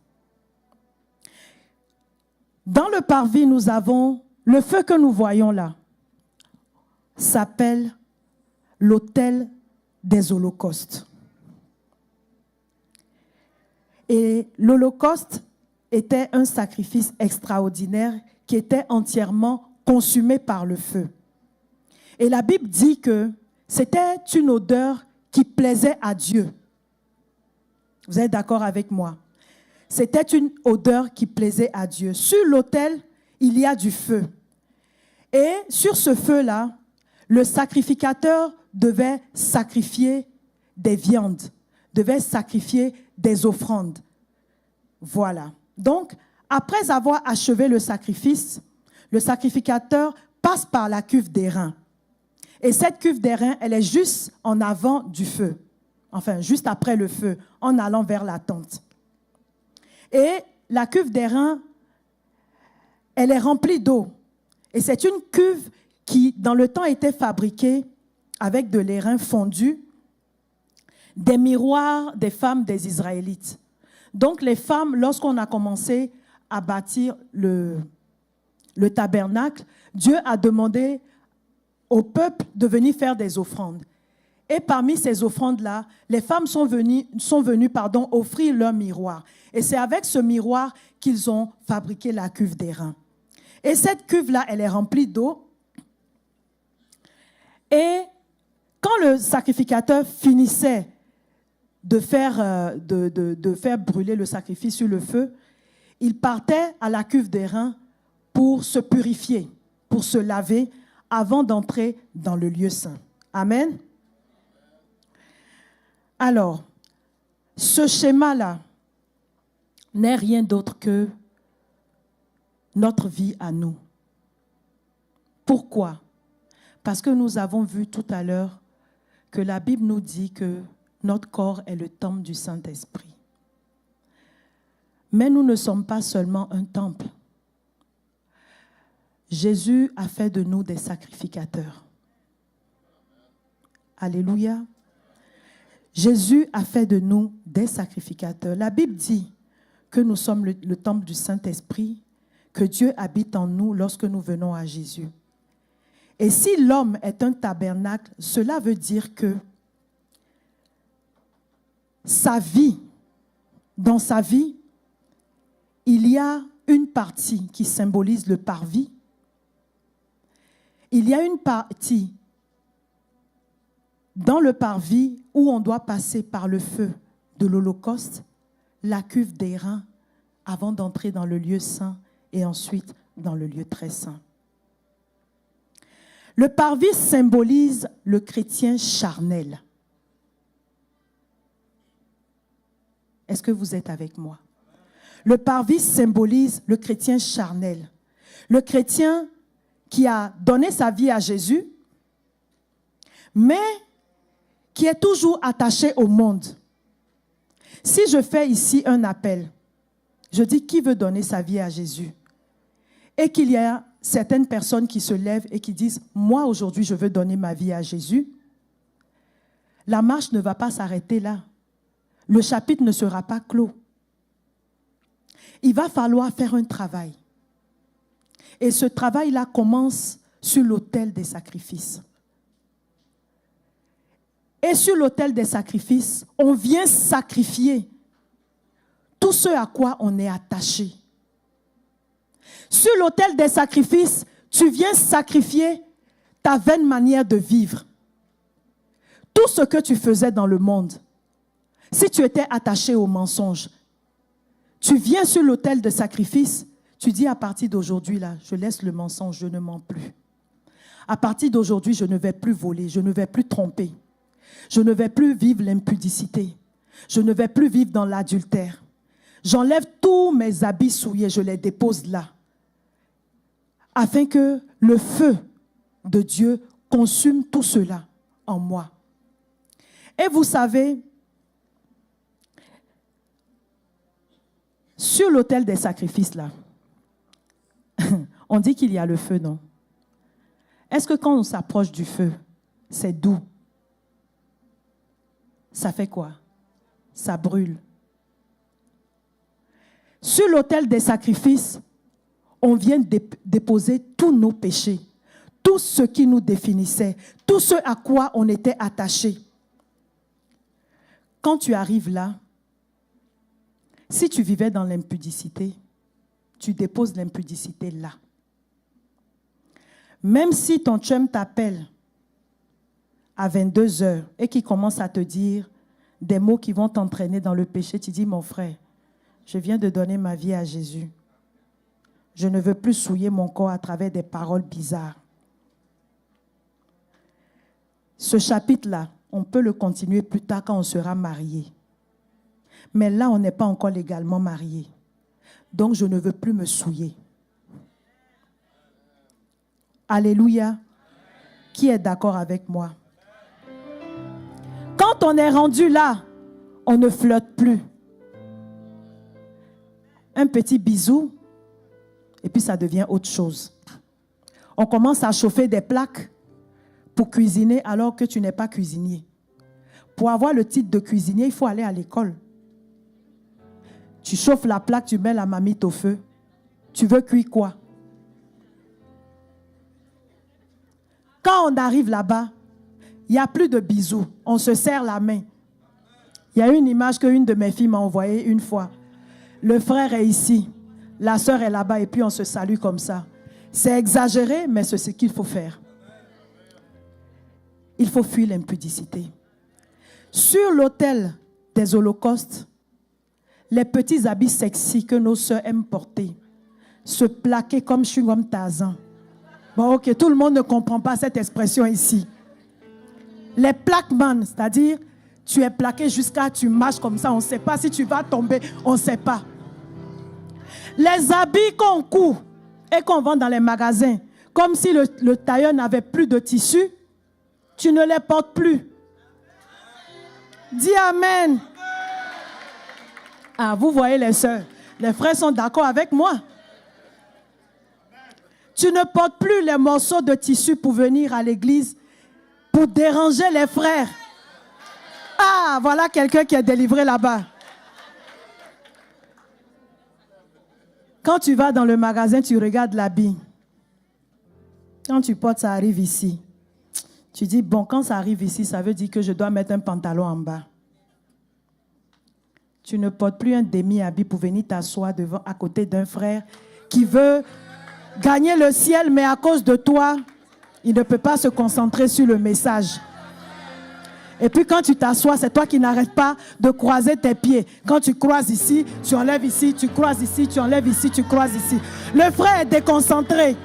Dans le parvis, nous avons le feu que nous voyons là, s'appelle l'autel des holocaustes. Et l'holocauste était un sacrifice extraordinaire qui était entièrement consumé par le feu. Et la Bible dit que c'était une odeur qui plaisait à Dieu. Vous êtes d'accord avec moi? C'était une odeur qui plaisait à Dieu. Sur l'autel, il y a du feu. Et sur ce feu-là, le sacrificateur devait sacrifier des viandes, devait sacrifier des offrandes. Voilà. Donc, après avoir achevé le sacrificateur passe par la cuve d'airain. Et cette cuve d'airain, elle est juste en avant du feu. Enfin, juste après le feu, en allant vers la tente. Et la cuve d'airain, elle est remplie d'eau. Et c'est une cuve qui, dans le temps, était fabriquée avec de l'airain fondu, des miroirs des femmes des Israélites. Donc, les femmes, lorsqu'on a commencé à bâtir le tabernacle, Dieu a demandé au peuple de venir faire des offrandes. Et parmi ces offrandes-là, les femmes sont venues offrir leur miroir. Et c'est avec ce miroir qu'ils ont fabriqué la cuve d'airain. Et cette cuve-là, elle est remplie d'eau. Et quand le sacrificateur finissait de faire brûler le sacrifice sur le feu, il partait à la cuve d'airain pour se purifier, pour se laver avant d'entrer dans le lieu saint. Amen. Alors, ce schéma-là n'est rien d'autre que notre vie à nous. Pourquoi? Parce que nous avons vu tout à l'heure que la Bible nous dit que notre corps est le temple du Saint-Esprit. Mais nous ne sommes pas seulement un temple. Jésus a fait de nous des sacrificateurs. Alléluia. Jésus a fait de nous des sacrificateurs. La Bible dit que nous sommes le temple du Saint-Esprit, que Dieu habite en nous lorsque nous venons à Jésus. Et si l'homme est un tabernacle, cela veut dire que sa vie, dans sa vie, il y a une partie qui symbolise le parvis. Il y a une partie dans le parvis où on doit passer par le feu de l'Holocauste, la cuve d'airain, avant d'entrer dans le lieu saint et ensuite dans le lieu très saint. Le parvis symbolise le chrétien charnel. Est-ce que vous êtes avec moi? Le parvis symbolise le chrétien charnel. Le chrétien qui a donné sa vie à Jésus, mais qui est toujours attaché au monde. Si je fais ici un appel, je dis qui veut donner sa vie à Jésus, et qu'il y a certaines personnes qui se lèvent et qui disent « Moi, aujourd'hui, je veux donner ma vie à Jésus », la marche ne va pas s'arrêter là. Le chapitre ne sera pas clos. Il va falloir faire un travail. Et ce travail-là commence sur l'autel des sacrifices. Et sur l'autel des sacrifices, on vient sacrifier tout ce à quoi on est attaché. Sur l'autel des sacrifices, tu viens sacrifier ta vaine manière de vivre. Tout ce que tu faisais dans le monde. Si tu étais attaché au mensonge, tu viens sur l'autel de sacrifice, tu dis à partir d'aujourd'hui, là, je laisse le mensonge, je ne mens plus. À partir d'aujourd'hui, je ne vais plus voler, je ne vais plus tromper. Je ne vais plus vivre l'impudicité. Je ne vais plus vivre dans l'adultère. J'enlève tous mes habits souillés, je les dépose là. Afin que le feu de Dieu consume tout cela en moi. Et vous savez, sur l'autel des sacrifices là, on dit qu'il y a le feu, non? Est-ce que quand on s'approche du feu, c'est doux? Ça fait quoi? Ça brûle. Sur l'autel des sacrifices, on vient déposer tous nos péchés, tout ce qui nous définissait, tout ce à quoi on était attaché. Quand tu arrives là, si tu vivais dans l'impudicité, tu déposes l'impudicité là. Même si ton chum t'appelle à 22 heures et qu'il commence à te dire des mots qui vont t'entraîner dans le péché, tu dis, mon frère, je viens de donner ma vie à Jésus. Je ne veux plus souiller mon corps à travers des paroles bizarres. Ce chapitre-là, on peut le continuer plus tard quand on sera marié. Mais là, on n'est pas encore légalement marié. Donc, je ne veux plus me souiller. Alléluia. Qui est d'accord avec moi? Quand on est rendu là, on ne flotte plus. Un petit bisou, et puis ça devient autre chose. On commence à chauffer des plaques pour cuisiner alors que tu n'es pas cuisinier. Pour avoir le titre de cuisinier, il faut aller à l'école. Tu chauffes la plaque, tu mets la marmite au feu. Tu veux cuire quoi? Quand on arrive là-bas, il n'y a plus de bisous. On se serre la main. Il y a une image qu'une de mes filles m'a envoyée une fois. Le frère est ici, la sœur est là-bas et puis on se salue comme ça. C'est exagéré, mais c'est ce qu'il faut faire. il faut fuir l'impudicité. Sur l'autel des holocaustes, les petits habits sexy que nos sœurs aiment porter, se plaquer comme chewing-gum Tarzan. Bon, ok, tout le monde ne comprend pas cette expression ici. Les plaquemans, c'est-à-dire, tu es plaqué jusqu'à tu marches comme ça, on ne sait pas si tu vas tomber, on ne sait pas. Les habits qu'on coud et qu'on vend dans les magasins, comme si le tailleur n'avait plus de tissu, tu ne les portes plus. Dis Amen. Ah, vous voyez les sœurs, les frères sont d'accord avec moi. Tu ne portes plus les morceaux de tissu pour venir à l'église, pour déranger les frères. Ah, voilà quelqu'un qui est délivré là-bas. Quand tu vas dans le magasin, tu regardes l'habit. Quand tu portes, ça arrive ici. Tu dis, bon, quand ça arrive ici, ça veut dire que je dois mettre un pantalon en bas. Tu ne portes plus un demi-habit pour venir t'asseoir à côté d'un frère qui veut gagner le ciel, mais à cause de toi, il ne peut pas se concentrer sur le message. Et puis quand tu t'assois, c'est toi qui n'arrêtes pas de croiser tes pieds. Quand tu croises ici, tu enlèves ici, tu croises ici, tu enlèves ici, tu croises ici. Le frère est déconcentré.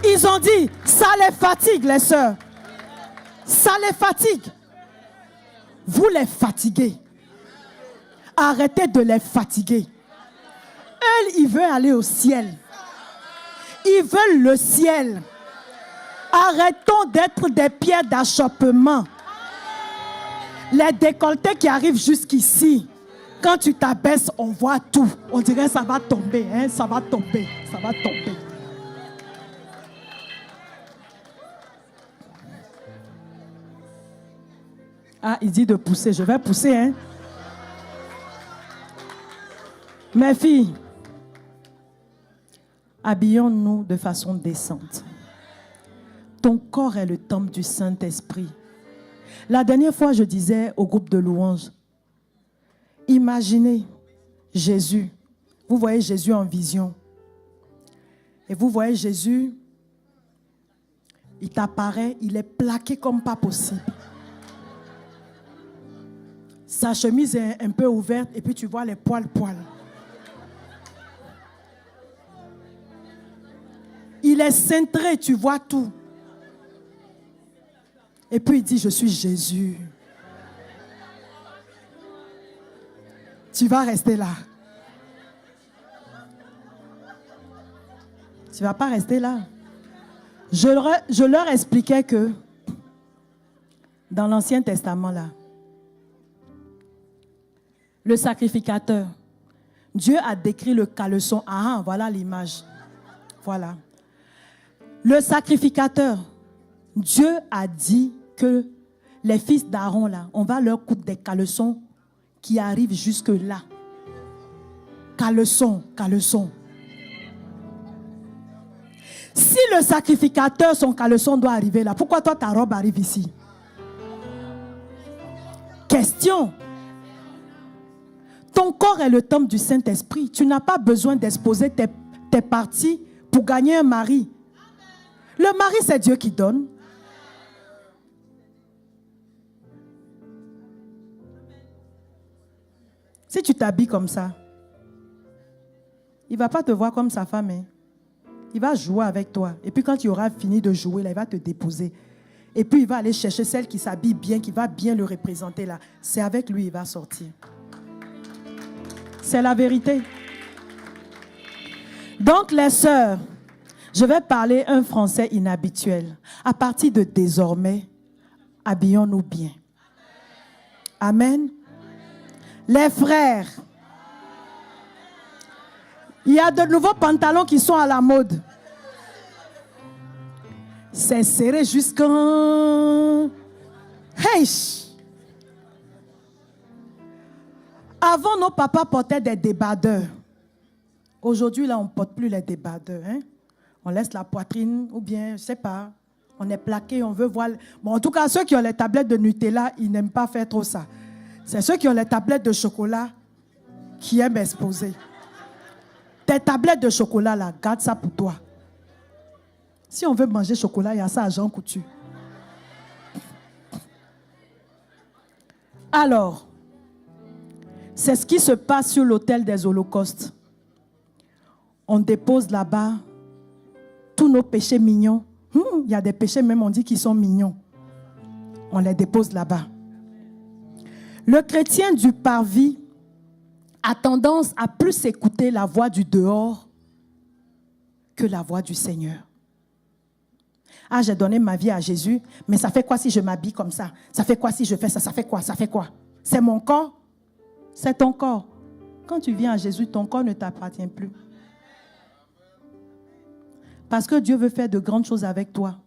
Ils ont dit, ça les fatigue les sœurs. Ça les fatigue. Vous les fatiguez. Arrêtez de les fatiguer. Eux, ils veulent aller au ciel. Ils veulent le ciel. Arrêtons d'être des pierres d'achoppement. Les décolletés qui arrivent jusqu'ici, quand tu t'abaisses, on voit tout. On dirait ça va tomber, hein? Ça va tomber, ça va tomber. Ah, il dit de pousser. Je vais pousser, hein? Mes filles, habillons-nous de façon décente. Ton corps est le temple du Saint-Esprit. La dernière fois, je disais au groupe de louanges, imaginez Jésus. Vous voyez Jésus en vision. Et vous voyez Jésus, il t'apparaît, il est plaqué comme pas possible. Sa chemise est un peu ouverte et puis tu vois les poils. Il est cintré, tu vois tout. Et puis il dit, je suis Jésus. Tu vas rester là. Tu ne vas pas rester là. Je leur expliquais que dans l'Ancien Testament, là, le sacrificateur, Dieu a décrit le caleçon. Ah, voilà l'image. Voilà. Le sacrificateur, Dieu a dit que les fils d'Aaron, là, on va leur coudre des caleçons qui arrivent jusque là. Caleçon. Si le sacrificateur, son caleçon doit arriver là, pourquoi toi ta robe arrive ici? Question. Ton corps est le temple du Saint-Esprit. Tu n'as pas besoin d'exposer tes parties pour gagner un mari. Le mari, c'est Dieu qui donne. Si tu t'habilles comme ça, il ne va pas te voir comme sa femme. Hein. Il va jouer avec toi. Et puis quand tu auras fini de jouer, là, il va te déposer. Et puis il va aller chercher celle qui s'habille bien, qui va bien le représenter là. C'est avec lui qu'il va sortir. C'est la vérité. Donc les sœurs, je vais parler un français inhabituel. À partir de désormais, habillons-nous bien. Amen. Les frères, il y a de nouveaux pantalons qui sont à la mode. C'est serré jusqu'en... Hey! Avant, nos papas portaient des débardeurs. Aujourd'hui, là, on ne porte plus les débardeurs. Hein? On laisse la poitrine, ou bien, je ne sais pas, on est plaqué, on veut voir... Bon, en tout cas, ceux qui ont les tablettes de Nutella, ils n'aiment pas faire trop ça. C'est ceux qui ont les tablettes de chocolat qui aiment exposer. Tes tablettes de chocolat, là, garde ça pour toi. Si on veut manger chocolat, il y a ça à Jean Coutu. Alors, c'est ce qui se passe sur l'autel des holocaustes. On dépose là-bas tous nos péchés mignons. Il y a des péchés même, on dit qu'ils sont mignons. On les dépose là-bas. Le chrétien du parvis a tendance à plus écouter la voix du dehors que la voix du Seigneur. Ah, j'ai donné ma vie à Jésus, mais ça fait quoi si je m'habille comme ça? Ça fait quoi si je fais ça? Ça fait quoi? Ça fait quoi? C'est mon corps? C'est ton corps. Quand tu viens à Jésus, ton corps ne t'appartient plus. Parce que Dieu veut faire de grandes choses avec toi.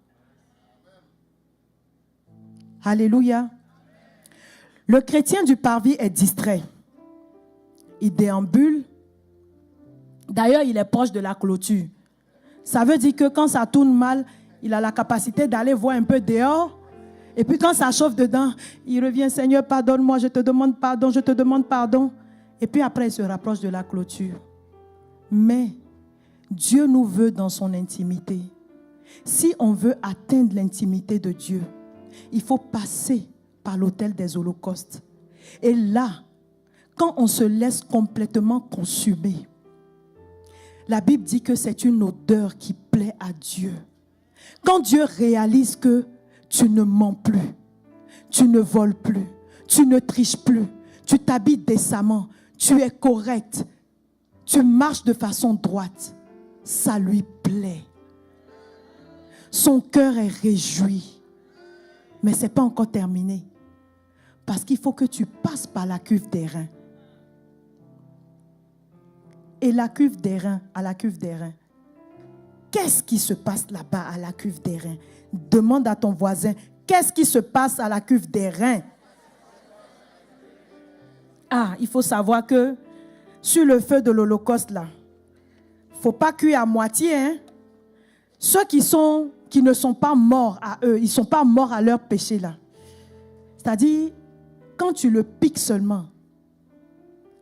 Alléluia. Le chrétien du parvis est distrait. Il déambule. D'ailleurs, il est proche de la clôture. Ça veut dire que quand ça tourne mal, il a la capacité d'aller voir un peu dehors. Et puis quand ça chauffe dedans, il revient, Seigneur, pardonne-moi, je te demande pardon, je te demande pardon. Et puis après, il se rapproche de la clôture. Mais Dieu nous veut dans son intimité. Si on veut atteindre l'intimité de Dieu, il faut passer par l'autel des holocaustes. Et là, quand on se laisse complètement consumer, la Bible dit que c'est une odeur qui plaît à Dieu. Quand Dieu réalise que tu ne mens plus, tu ne voles plus, tu ne triches plus, tu t'habilles décemment, tu es correct, tu marches de façon droite, ça lui plaît. Son cœur est réjoui. Mais ce n'est pas encore terminé. Parce qu'il faut que tu passes par la cuve d'airain. Et la cuve d'airain, à la cuve d'airain, qu'est-ce qui se passe là-bas à la cuve d'airain? Demande à ton voisin, qu'est-ce qui se passe à la cuve d'airain? Ah, il faut savoir que sur le feu de l'Holocauste, là, il ne faut pas cuire à moitié. Hein? Ceux qui ne sont pas morts à eux, ils ne sont pas morts à leur péché là. C'est-à-dire, quand tu le piques seulement,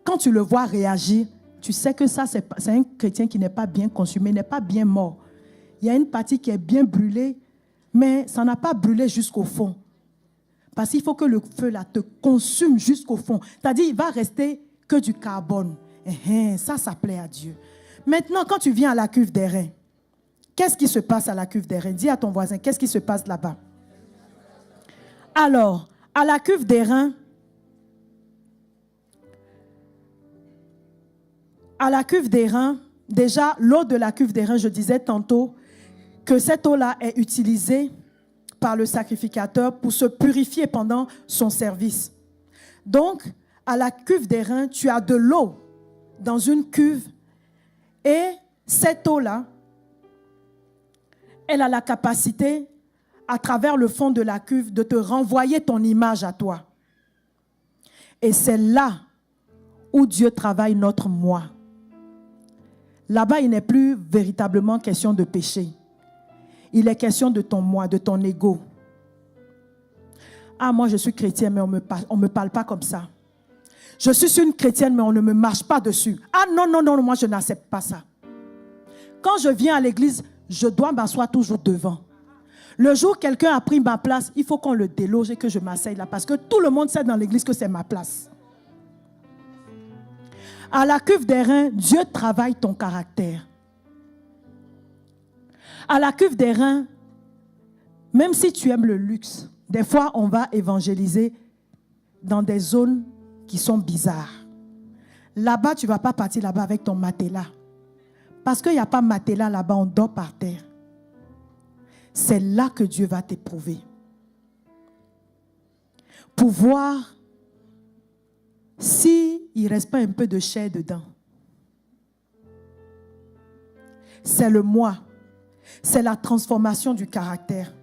quand tu le vois réagir, tu sais que ça, c'est un chrétien qui n'est pas bien consumé, n'est pas bien mort. Il y a une partie qui est bien brûlée, mais ça n'a pas brûlé jusqu'au fond. Parce qu'il faut que le feu là te consume jusqu'au fond. C'est-à-dire, il va rester que du carbone. Ça plaît à Dieu. Maintenant, quand tu viens à la cuve d'airain, qu'est-ce qui se passe à la cuve d'airain? Dis à ton voisin, qu'est-ce qui se passe là-bas? Alors, à la cuve d'airain, déjà, l'eau de la cuve d'airain, je disais tantôt que cette eau-là est utilisée par le sacrificateur pour se purifier pendant son service. Donc, à la cuve d'airain, tu as de l'eau dans une cuve et cette eau-là, elle a la capacité, à travers le fond de la cuve, de te renvoyer ton image à toi. Et c'est là où Dieu travaille notre moi. Là-bas, il n'est plus véritablement question de péché. Il est question de ton moi, de ton ego. Ah, moi je suis chrétien, mais on me parle pas comme ça. Je suis une chrétienne, mais on ne me marche pas dessus. Ah non, moi je n'accepte pas ça. Quand je viens à l'église, je dois m'asseoir toujours devant. Le jour où quelqu'un a pris ma place, il faut qu'on le déloge et que je m'asseye là. Parce que tout le monde sait dans l'église que c'est ma place. À la cuve d'airain, Dieu travaille ton caractère. À la cuve d'airain, même si tu aimes le luxe, des fois on va évangéliser dans des zones qui sont bizarres. Là-bas, tu ne vas pas partir là-bas avec ton matelas. Parce qu'il n'y a pas matelas là-bas, on dort par terre. C'est là que Dieu va t'éprouver. Pour voir s'il ne reste pas un peu de chair dedans. C'est le moi. C'est la transformation du caractère.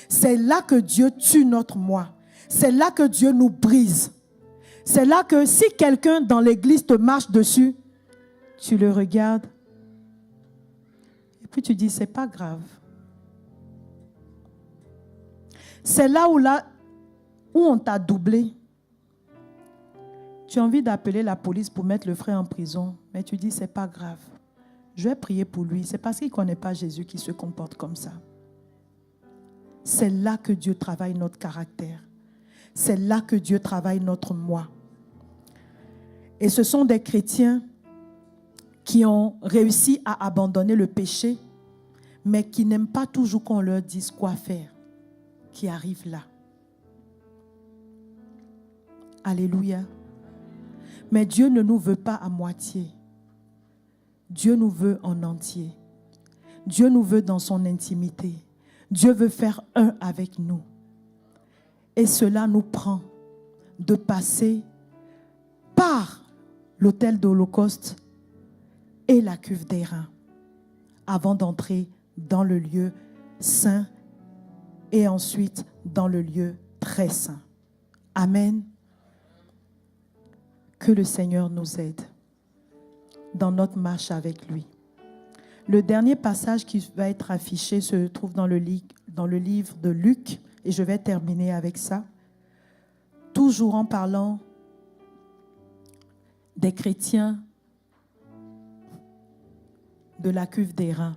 C'est là que Dieu tue notre moi. C'est là que Dieu nous brise. C'est là que si quelqu'un dans l'église te marche dessus, tu le regardes et puis tu dis, c'est pas grave. C'est là où on t'a doublé. Tu as envie d'appeler la police pour mettre le frère en prison, mais tu dis, c'est pas grave. Je vais prier pour lui. C'est parce qu'il ne connaît pas Jésus qu'il se comporte comme ça. c'est là que Dieu travaille notre caractère. C'est là que Dieu travaille notre moi. Et ce sont des chrétiens qui ont réussi à abandonner le péché, mais qui n'aiment pas toujours qu'on leur dise quoi faire, qui arrivent là. Alléluia. Mais Dieu ne nous veut pas à moitié. Dieu nous veut en entier. Dieu nous veut dans son intimité. Dieu veut faire un avec nous. Et cela nous prend de passer par l'autel d'Holocauste et la cuve d'airain avant d'entrer dans le lieu saint et ensuite dans le lieu très saint. Amen. Que le Seigneur nous aide dans notre marche avec lui. Le dernier passage qui va être affiché se trouve dans le livre de Luc, et je vais terminer avec ça. Toujours en parlant des chrétiens de la cuve d'airain.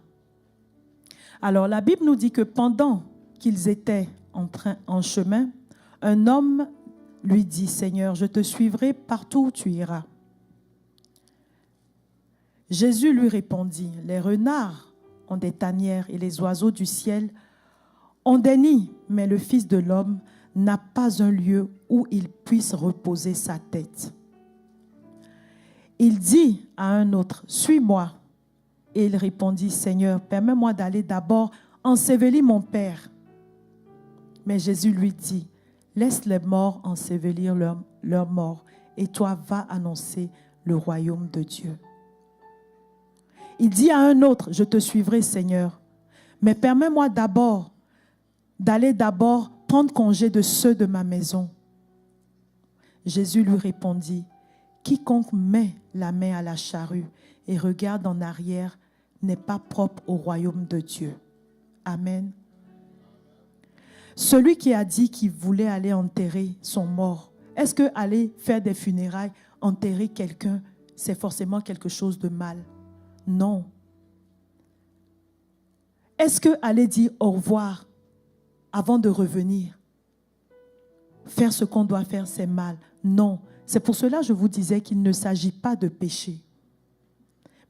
Alors la Bible nous dit que pendant qu'ils étaient en chemin, un homme lui dit, Seigneur, je te suivrai partout où tu iras. Jésus lui répondit, les renards ont des tanières et les oiseaux du ciel ont des nids, mais le Fils de l'homme n'a pas un lieu où il puisse reposer sa tête. Il dit à un autre, suis-moi. Et il répondit, Seigneur, permets-moi d'aller d'abord ensevelir mon Père. Mais Jésus lui dit, laisse les morts ensevelir leurs morts, et toi va annoncer le royaume de Dieu. Il dit à un autre, je te suivrai, Seigneur, mais permets-moi d'aller prendre congé de ceux de ma maison. Jésus lui répondit, quiconque met la main à la charrue et regarde en arrière n'est pas propre au royaume de Dieu. Amen. Celui qui a dit qu'il voulait aller enterrer son mort, est-ce que aller faire des funérailles, enterrer quelqu'un, c'est forcément quelque chose de mal? Non. Est-ce que aller dire au revoir avant de revenir, faire ce qu'on doit faire, c'est mal? Non. C'est pour cela que je vous disais qu'il ne s'agit pas de péché,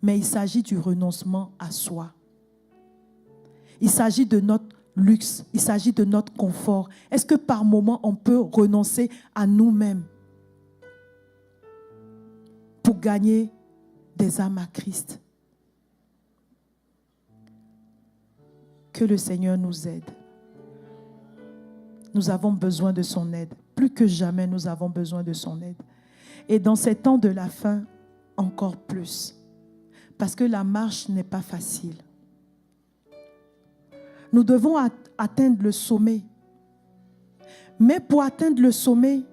mais il s'agit du renoncement à soi. Il s'agit de notre luxe, il s'agit de notre confort. Est-ce que par moment on peut renoncer à nous-mêmes pour gagner des âmes à Christ? Que le Seigneur nous aide. Nous avons besoin de son aide. Plus que jamais, nous avons besoin de son aide. Et dans ces temps de la fin, encore plus. Parce que la marche n'est pas facile. Nous devons atteindre le sommet. Mais pour atteindre le sommet,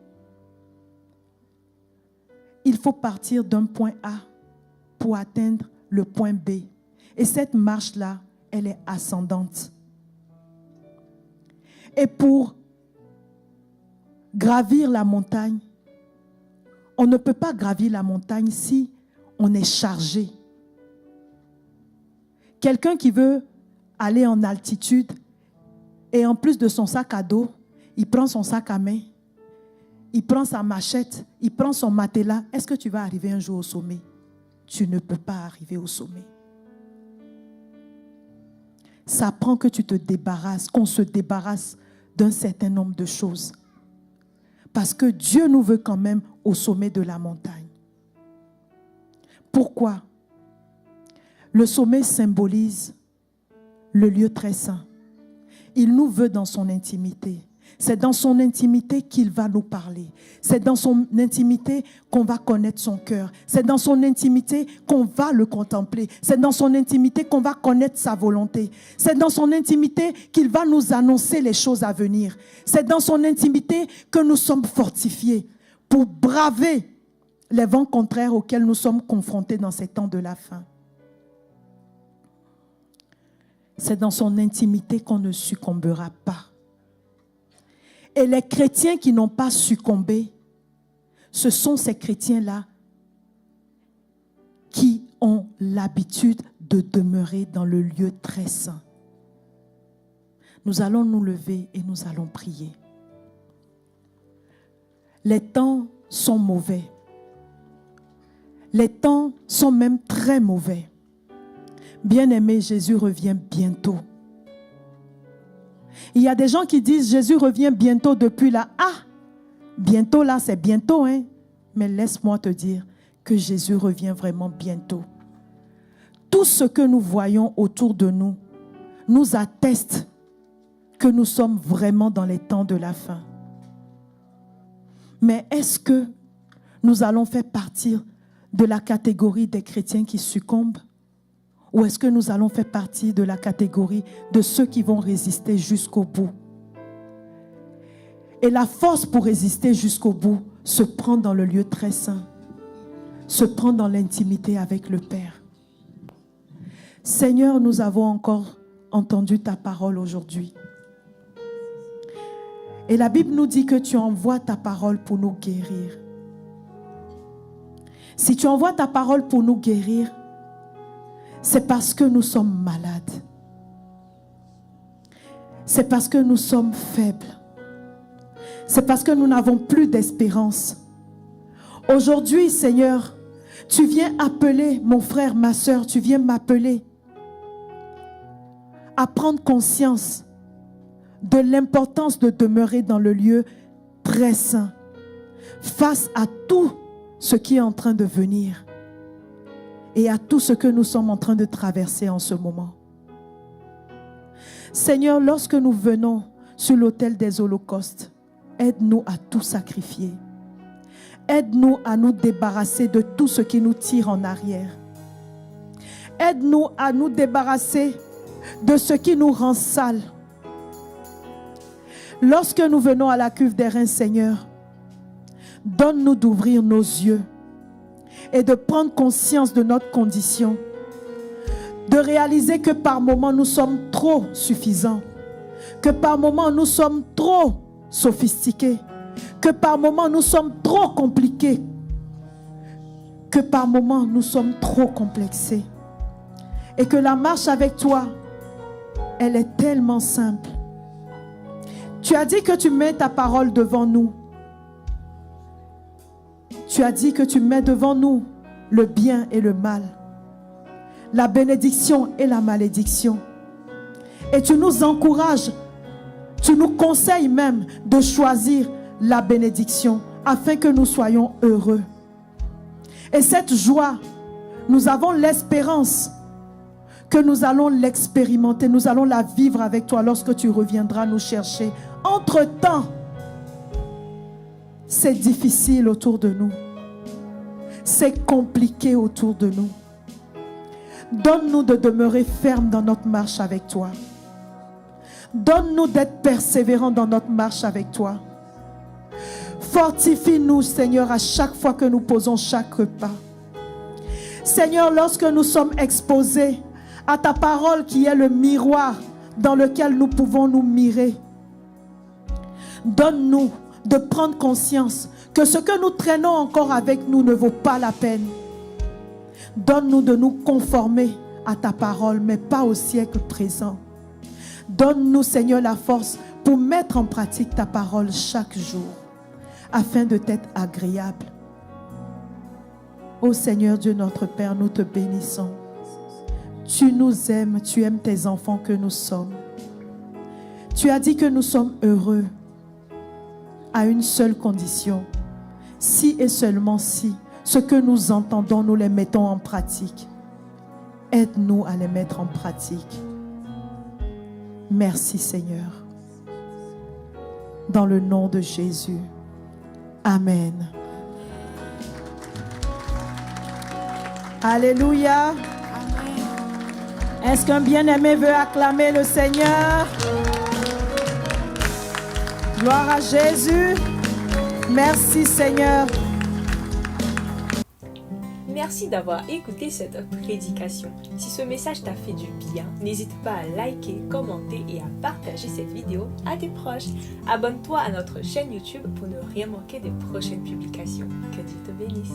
il faut partir d'un point A pour atteindre le point B. Et cette marche-là, elle est ascendante. Et pour gravir la montagne, on ne peut pas gravir la montagne si on est chargé. Quelqu'un qui veut aller en altitude et en plus de son sac à dos, il prend son sac à main, il prend sa machette, il prend son matelas. Est-ce que tu vas arriver un jour au sommet? Tu ne peux pas arriver au sommet. Ça prend que tu te débarrasses, qu'on se débarrasse d'un certain nombre de choses. Parce que Dieu nous veut quand même au sommet de la montagne. Pourquoi? Le sommet symbolise le lieu très saint. Il nous veut dans son intimité. C'est dans son intimité qu'il va nous parler. C'est dans son intimité qu'on va connaître son cœur. C'est dans son intimité qu'on va le contempler. C'est dans son intimité qu'on va connaître sa volonté. C'est dans son intimité qu'il va nous annoncer les choses à venir. C'est dans son intimité que nous sommes fortifiés pour braver les vents contraires auxquels nous sommes confrontés dans ces temps de la fin. C'est dans son intimité qu'on ne succombera pas. Et les chrétiens qui n'ont pas succombé, ce sont ces chrétiens-là qui ont l'habitude de demeurer dans le lieu très saint. nous allons nous lever et nous allons prier. Les temps sont mauvais. Les temps sont même très mauvais. Bien-aimé, Jésus revient bientôt. Il y a des gens qui disent Jésus revient bientôt depuis là. Ah, bientôt là, c'est bientôt, hein. Mais laisse-moi te dire que Jésus revient vraiment bientôt. Tout ce que nous voyons autour de nous nous atteste que nous sommes vraiment dans les temps de la fin. Mais est-ce que nous allons faire partie de la catégorie des chrétiens qui succombent? Ou est-ce que nous allons faire partie de la catégorie de ceux qui vont résister jusqu'au bout? Et la force pour résister jusqu'au bout se prend dans le lieu très saint, se prend dans l'intimité avec le Père. Seigneur, nous avons encore entendu ta parole aujourd'hui. Et la Bible nous dit que tu envoies ta parole pour nous guérir. Si tu envoies ta parole pour nous guérir, c'est parce que nous sommes malades. C'est parce que nous sommes faibles. C'est parce que nous n'avons plus d'espérance. Aujourd'hui, Seigneur, tu viens appeler mon frère, ma soeur, tu viens m'appeler à prendre conscience de l'importance de demeurer dans le lieu très saint face à tout ce qui est en train de venir et à tout ce que nous sommes en train de traverser en ce moment. Seigneur, lorsque nous venons sur l'autel des holocaustes, aide-nous à tout sacrifier. Aide-nous à nous débarrasser de tout ce qui nous tire en arrière. Aide-nous à nous débarrasser de ce qui nous rend sales. Lorsque nous venons à la cuve des reins, Seigneur, donne-nous d'ouvrir nos yeux et de prendre conscience de notre condition, de réaliser que par moments nous sommes trop suffisants, que par moments nous sommes trop sophistiqués, que par moments nous sommes trop compliqués, que par moments nous sommes trop complexés, et que la marche avec toi, elle est tellement simple. Tu as dit que tu mets ta parole devant nous. Tu as dit que tu mets devant nous le bien et le mal, la bénédiction et la malédiction. Et tu nous encourages, tu nous conseilles même de choisir la bénédiction afin que nous soyons heureux. Et cette joie, nous avons l'espérance que nous allons l'expérimenter, nous allons la vivre avec toi lorsque tu reviendras nous chercher. Entre-temps, c'est difficile autour de nous. C'est compliqué autour de nous. Donne-nous de demeurer fermes dans notre marche avec toi. Donne-nous d'être persévérants dans notre marche avec toi. Fortifie-nous, Seigneur, à chaque fois que nous posons chaque pas. Seigneur, lorsque nous sommes exposés à ta parole qui est le miroir dans lequel nous pouvons nous mirer, donne-nous de prendre conscience que ce que nous traînons encore avec nous ne vaut pas la peine. Donne-nous de nous conformer à ta parole, mais pas au siècle présent. Donne-nous, Seigneur, la force pour mettre en pratique ta parole chaque jour, afin de t'être agréable. Ô Seigneur Dieu notre Père, nous te bénissons. Tu nous aimes, tu aimes tes enfants que nous sommes. Tu as dit que nous sommes heureux à une seule condition, si et seulement si ce que nous entendons, nous les mettons en pratique. Aide-nous à les mettre en pratique. Merci Seigneur. Dans le nom de Jésus. Amen. Alléluia. Est-ce qu'un bien-aimé veut acclamer le Seigneur? Gloire à Jésus. Merci Seigneur. Merci d'avoir écouté cette prédication. Si ce message t'a fait du bien, n'hésite pas à liker, commenter et à partager cette vidéo à tes proches. Abonne-toi à notre chaîne YouTube pour ne rien manquer des prochaines publications. Que Dieu te bénisse.